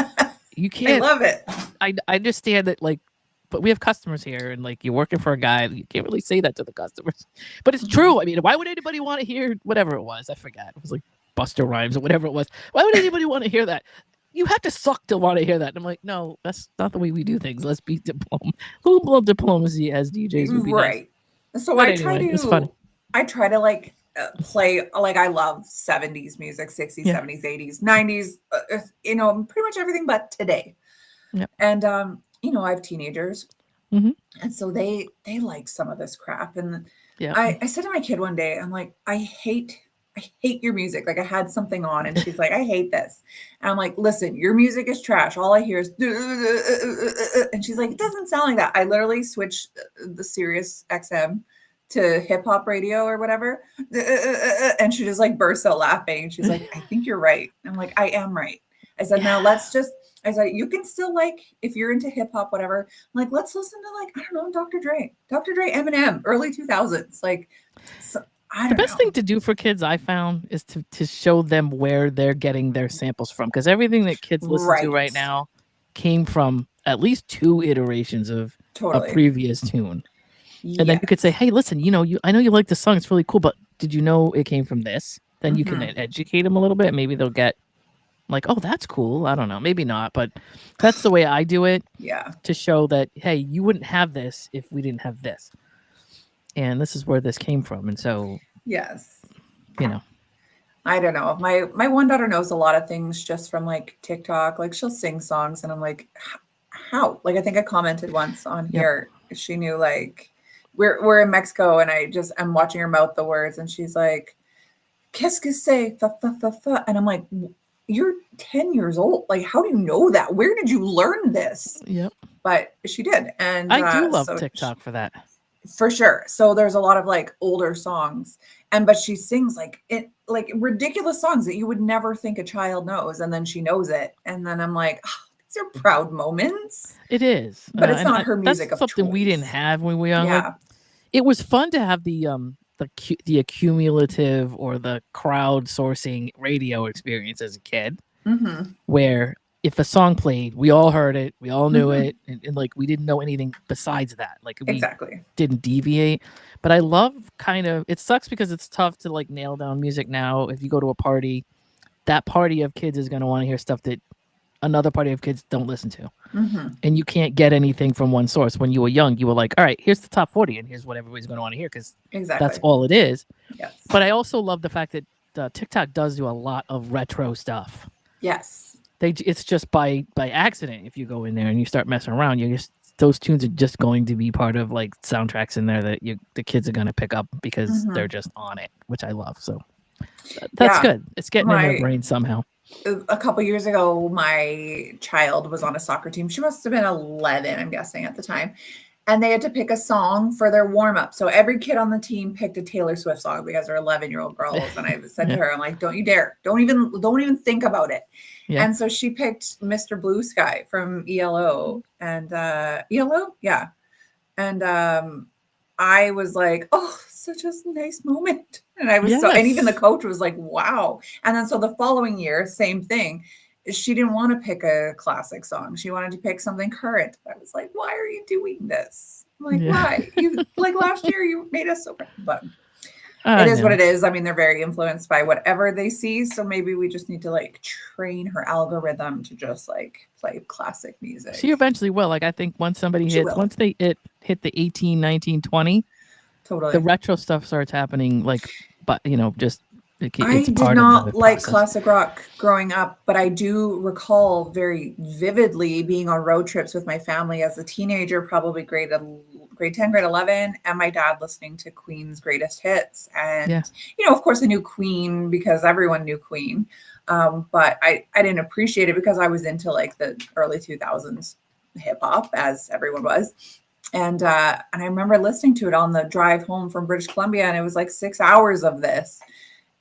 B: you can't.
A: I love it.
B: I understand that like, but we have customers here, and like you're working for a guy. You can't really say that to the customers. But it's true. I mean, why would anybody want to hear whatever it was? I forgot. It was like Buster Rhymes or whatever it was. Why would anybody want to hear that? You have to suck to want to hear that. And I'm like, no, that's not the way we do things. Let's be little diplomacy as DJs would be
A: Right.
B: nice.
A: So
B: But anyway, it's funny.
A: I try to like play, like I love 70s music, 60s,
B: Yeah.
A: 70s, 80s, 90s, you know, pretty much everything but today.
B: Yep.
A: And you know, I have teenagers.
B: Mhm.
A: And so they like some of this crap. And
B: Yeah.
A: I said to my kid one day, I'm like, I hate your music. Like I had something on and she's like, I hate this. And I'm like, listen, your music is trash. All I hear is, and she's like, it doesn't sound like that. I literally switched the Sirius XM to hip hop radio or whatever. And she just like bursts out laughing. She's like, I think you're right. I'm like, I am right. I said, now let's just, I said, you can still like, if you're into hip hop, whatever, like, let's listen to like, I don't know, Dr. Dre, Eminem, early 2000s. Like, so,
B: the best thing to do for kids, I found, is to show them where they're getting their samples from. Because everything that kids listen to right now came from at least 2 iterations of a previous tune. And then you could say, hey, listen, you know, I know you like this song. It's really cool. But did you know it came from this? Then you can educate them a little bit. Maybe they'll get like, oh, that's cool. I don't know. Maybe not. But that's the way I do it.
A: Yeah.
B: To show that, hey, you wouldn't have this if we didn't have this. And this is where this came from. And so,
A: yes,
B: you know,
A: I don't know. My one daughter knows a lot of things just from like TikTok. Like she'll sing songs and I'm like, how? Like I think I commented once on here. She knew like we're in Mexico and I'm watching her mouth the words and she's like, qu'est-ce que c'est? Fa, fa, fa, fa. And I'm like, you're 10 years old. Like, how do you know that? Where did you learn this?
B: Yep.
A: But she did. And
B: I do love TikTok for that.
A: For sure. So there's a lot of like older songs but she sings like ridiculous songs that you would never think a child knows. And then she knows it. And then I'm like, oh, these are proud moments.
B: It is.
A: But it's not her music
B: that's something
A: choice.
B: We didn't have when we were young.
A: Yeah.
B: Like, it was fun to have the accumulative or the crowdsourcing radio experience as a kid, where if a song played, we all heard it, we all knew it, and like we didn't know anything besides that. Like we didn't deviate. But I love it sucks because it's tough to like nail down music now. If you go to a party, that party of kids is going to want to hear stuff that another party of kids don't listen to. And you can't get anything from one source. When you were young, you were like, all right, here's the top 40 and here's what everybody's going to want to hear because that's all it is.
A: Yes.
B: But I also love the fact that TikTok does do a lot of retro stuff.
A: Yes.
B: It's just by accident. If you go in there and you start messing around, those tunes are just going to be part of like soundtracks in there that the kids are going to pick up because they're just on it, which I love. So that's good. It's getting in their brain somehow.
A: A couple years ago, my child was on a soccer team. She must have been 11, I'm guessing, at the time. And they had to pick a song for their warm-up. So every kid on the team picked a Taylor Swift song because they're 11-year-old girls. And I said to her, I'm like, don't you dare. Don't even think about it. Yeah. And so she picked Mr. Blue Sky from ELO. And ELO? Yeah. And I was like, oh, such a nice moment. And I was and even the coach was like, wow. And then so the following year, same thing. She didn't want to pick a classic song. She wanted to pick something current. I was like, why are you doing this? I'm like, why? You like last year you made us so proud. But It
B: I
A: is what
B: know.
A: it is. I mean, they're very influenced by whatever they see. So maybe we just need to like train her algorithm to just like play classic
B: She
A: music.
B: eventually will. Like I think
A: She will.
B: once they hit the 18, 19, 20, the
A: Totally.
B: retro stuff starts happening like, but just
A: I
B: it's
A: did
B: part of the
A: not like
B: process.
A: classic rock growing up, but I do recall very vividly being on road trips with my family as a teenager, probably grade 10, grade 11, and my dad listening to Queen's greatest hits.
B: Yeah.
A: And, of course, I knew Queen because everyone knew Queen. But I didn't appreciate it because I was into like the early 2000s hip hop, as everyone was. And I remember listening to it on the drive home from British Columbia, and it was like 6 hours of this.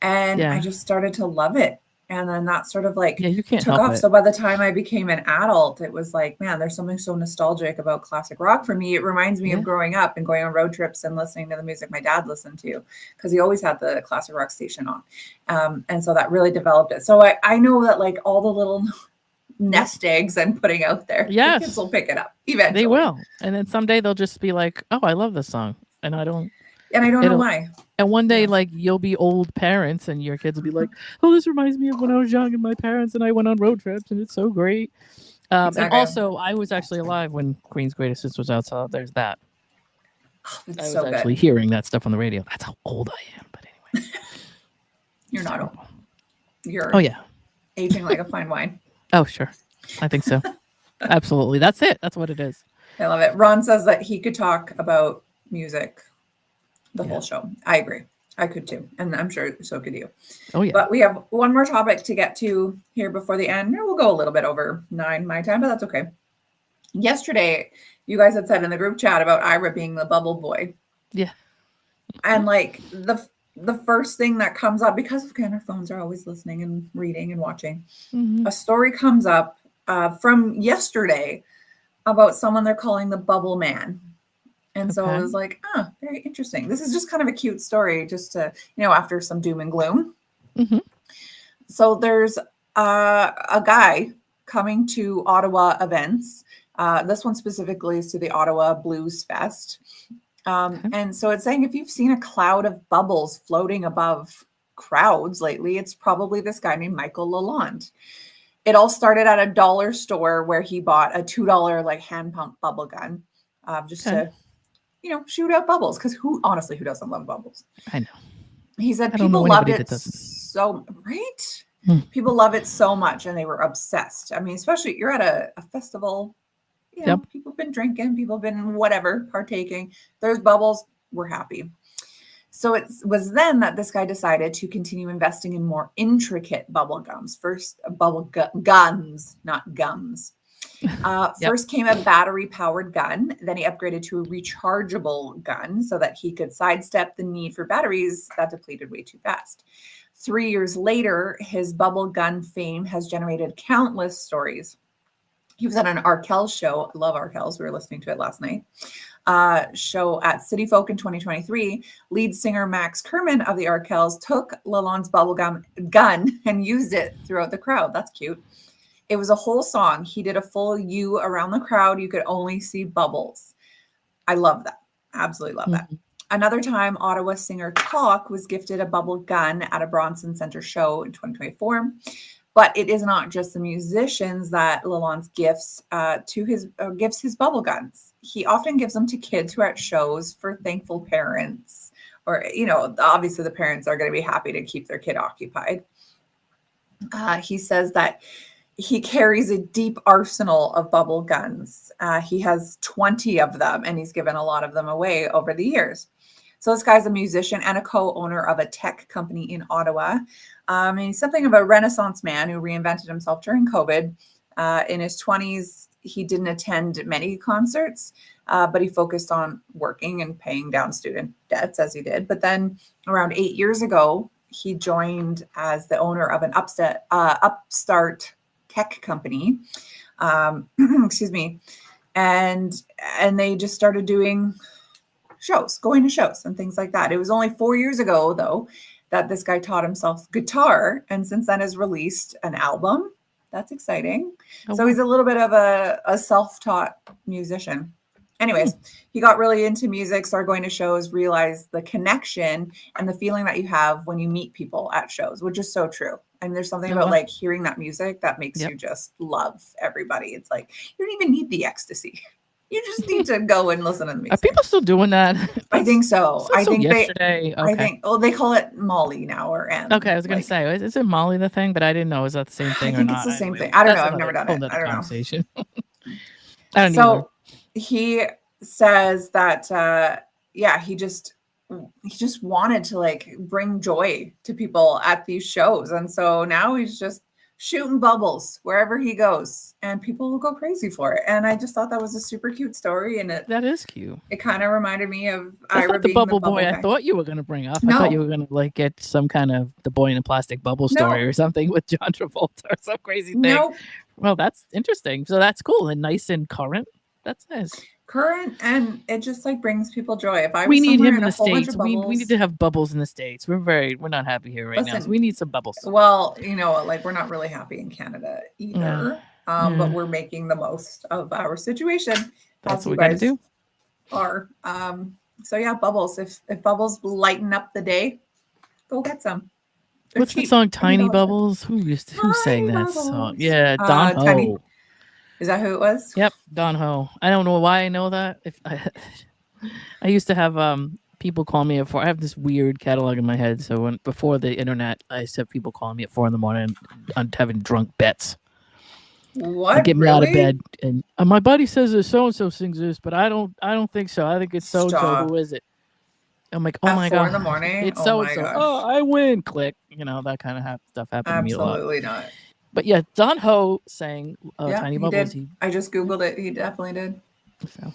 A: And I
B: Yeah.
A: just started to love it. And then that sort of like
B: Yeah, you can't
A: took
B: help
A: off.
B: it.
A: So by the time I became an adult, it was like, man, there's something so nostalgic about classic rock for me. It reminds me of
B: Yeah.
A: growing up and going on road trips and listening to the music my dad listened to because he always had the classic rock station on. And so that really developed it. So I know that like all the little
B: Yep.
A: nest eggs I'm putting out there, the kids
B: Yes,
A: will pick it up
B: they
A: eventually.
B: will. And then someday they'll just be like, "Oh, I love this song." And I don't
A: And I don't know
B: it'll
A: why.
B: and one day
A: Yeah,
B: like you'll be old parents and your kids will be like, "Oh, this reminds me of when I was young and my parents and I went on road trips and it's so great." And
A: exactly.
B: also, I was actually alive when Queen's Greatest Hits was out, so there's that.
A: Oh, it's
B: I was
A: so
B: actually
A: good.
B: hearing that stuff on the radio. That's how old I am. But anyway,
A: You're
B: it's
A: not old.
B: terrible. Oh
A: You're
B: yeah.
A: aging like a fine wine.
B: Oh sure. I think so. Absolutely. That's it. That's what it is.
A: I love it. Ron says that he could talk about music the
B: Yeah.
A: whole show. I agree. I could too. And I'm sure so could you.
B: Oh yeah.
A: But we have one more topic to get to here before the end. We'll go a little bit over 9 my time, but that's okay. Yesterday, you guys had said in the group chat about Ira being the bubble boy.
B: Yeah.
A: And like the first thing that comes up, because again, our phones are always listening and reading and watching,
B: Mm-hmm.
A: a story comes up from yesterday about someone they're calling the bubble man. And so it
B: Okay.
A: was like, very interesting. This is just kind of a cute story, just to, after some doom and gloom.
B: Mm-hmm.
A: So there's a guy coming to Ottawa events. This one specifically is to the Ottawa Blues Fest.
B: Okay.
A: And so it's saying if you've seen a cloud of bubbles floating above crowds lately, it's probably this guy named Michael Lalonde. It all started at a dollar store where he bought a $2 like hand pump bubble gun, just
B: Okay.
A: to shoot out bubbles. Because who doesn't love bubbles?
B: I know.
A: He said
B: I don't
A: people
B: know
A: loved
B: anybody
A: it
B: that doesn't.
A: so right.
B: Hmm.
A: People love it so much, and they were obsessed. I mean, especially you're at a festival.
B: Yep.
A: People have been drinking, people have been whatever partaking. There's bubbles. We're happy. So it was then that this guy decided to continue investing in more intricate bubble gums. First, guns, not gums.
B: Yep.
A: First came a battery-powered gun. Then he upgraded to a rechargeable gun so that he could sidestep the need for batteries that depleted way too fast. 3 years later, his bubble gun fame has generated countless stories. He was at an Arkells show. I love Arkells. We were listening to it last night. Show at City Folk in 2023. Lead singer Max Kerman of the Arkells took Lalonde's bubblegum gun and used it throughout the crowd. That's cute. It was a whole song. He did a full U around the crowd. You could only see bubbles. I love that. Absolutely love that.
B: Mm-hmm.
A: Another time, Ottawa singer Talk was gifted a bubble gun at a Bronson Center show in 2024. But it is not just the musicians that Lalonde gifts gives his bubble guns. He often gives them to kids who are at shows for thankful parents, or obviously the parents are going to be happy to keep their kid occupied. He says that he carries a deep arsenal of bubble guns. He has 20 of them, and he's given a lot of them away over the years. So this guy's a musician and a co-owner of a tech company in Ottawa. He's something of a Renaissance man who reinvented himself during COVID. In his 20s, he didn't attend many concerts, but he focused on working and paying down student debts as he did. But then around 8 years ago, he joined as the owner of an upstart tech company. Excuse me. And they just started doing going to shows and things like that. It was only 4 years ago, though, that this guy taught himself guitar, and since then has released an album. That's exciting.
B: Oh,
A: So
B: wow.
A: he's a little bit of a self-taught musician. Anyways, he got really into music, started going to shows, realized the connection and the feeling that you have when you meet people at shows, which is so true. And there's something about like hearing that music that makes you just love everybody. It's like you don't even need the ecstasy. You just need to go and listen to the music.
B: Are people still doing that?
A: I think so. I think
B: yesterday.
A: I think they call it Molly now or M.
B: Okay, I was gonna say, is it Molly the thing? But I didn't know. Is that the same thing or not?
A: I think it's the same thing. I don't know. I've never done it. I don't
B: know.
A: I don't either. He says that he just wanted to like bring joy to people at these shows, and so now he's just shooting bubbles wherever he goes, and people will go crazy for it. And I just thought that was a super cute story, and
B: that is cute.
A: It kind of reminded me of
B: Ira being the bubble boy guy. I thought you were going to bring up.
A: No.
B: I thought you were going to like get some kind of the boy in a plastic bubble story or something with John Travolta or some crazy thing.
A: No.
B: Well, that's interesting. So that's cool and nice and current. That's nice.
A: Current, and it just like brings people joy. If I was
B: we need him in
A: the
B: States, we need to have bubbles in the States. We're not happy here right now. So we need some bubbles.
A: Well, like we're not really happy in Canada either. But we're making the most of our situation.
B: That's what we got to do.
A: Are so yeah, bubbles. If bubbles lighten up the day, go get some.
B: What's the song Tiny Bubbles? Who sang that song? Yeah, Don Ho.
A: Tiny. Is that who it was?
B: Yep, Don Ho. I don't know why I know that. I used to have people call me at 4. I have this weird catalog in my head. So before the internet, I used to have people calling me at 4 a.m. and having drunk bets.
A: What?
B: Get me out of bed, and my buddy says that so and so sings this, but I don't think so. I think it's so and so. Who is it? I'm like, oh my god,
A: 4 in the morning.
B: It's so and so. Oh, I win. Click. That kind of stuff happened to me a lot.
A: Absolutely not.
B: But yeah, Don Ho sang Tiny Bubbles.
A: I just Googled it. He definitely did.
B: So,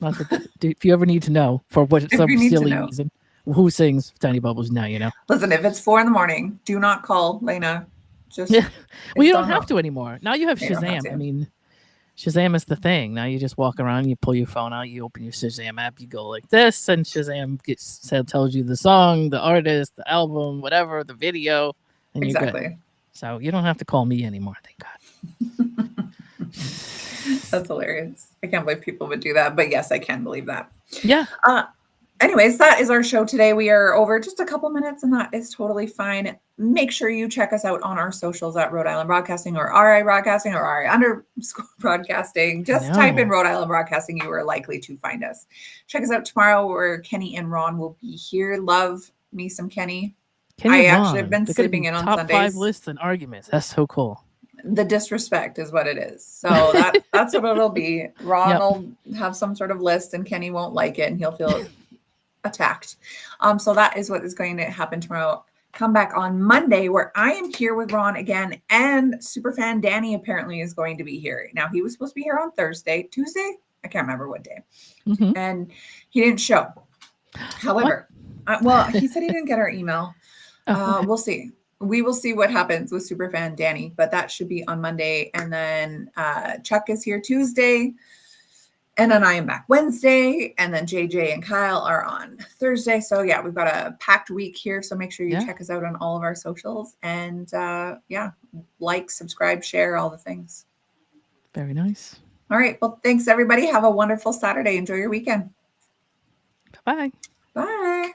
B: not that if you ever need to know for some silly reason, who sings Tiny Bubbles now, you know.
A: Listen, if it's 4 a.m, do not call Lana. Just
B: well, you don't have to anymore. Now you have Shazam. I mean, Shazam is the thing. Now you just walk around, you pull your phone out, you open your Shazam app, you go like this, and Shazam tells you the song, the artist, the album, whatever, the video, and you're good. So you don't have to call me anymore, thank God.
A: That's hilarious. I can't believe people would do that, but yes, I can believe that.
B: Yeah.
A: Anyways, that is our show today. We are over just a couple minutes, and that is totally fine. Make sure you check us out on our socials at Rhode Island Broadcasting or RI Broadcasting or RI_Broadcasting. Just type in Rhode Island Broadcasting. You are likely to find us. Check us out tomorrow where Kenny and Ron will be here. Love me some Kenny. I actually have been sleeping in on
B: top
A: Sundays.
B: 5 lists and arguments. That's so cool.
A: The disrespect is what it is. So that's what it'll be. Ron will have some sort of list and Kenny won't like it and he'll feel attacked. So that is what is going to happen tomorrow. Come back on Monday where I am here with Ron again, and superfan Danny apparently is going to be here. Now he was supposed to be here on Tuesday? I can't remember what day.
B: Mm-hmm.
A: And he didn't show. However, he said he didn't get our email. We'll see. We will see what happens with superfan Danny, but that should be on Monday. And then Chuck is here Tuesday. And then I am back Wednesday. And then JJ and Kyle are on Thursday. So yeah, we've got a packed week here. So make sure you check us out on all of our socials. And like, subscribe, share, all the things.
B: Very nice.
A: All right. Well, thanks everybody. Have a wonderful Saturday. Enjoy your weekend.
B: Bye.
A: Bye.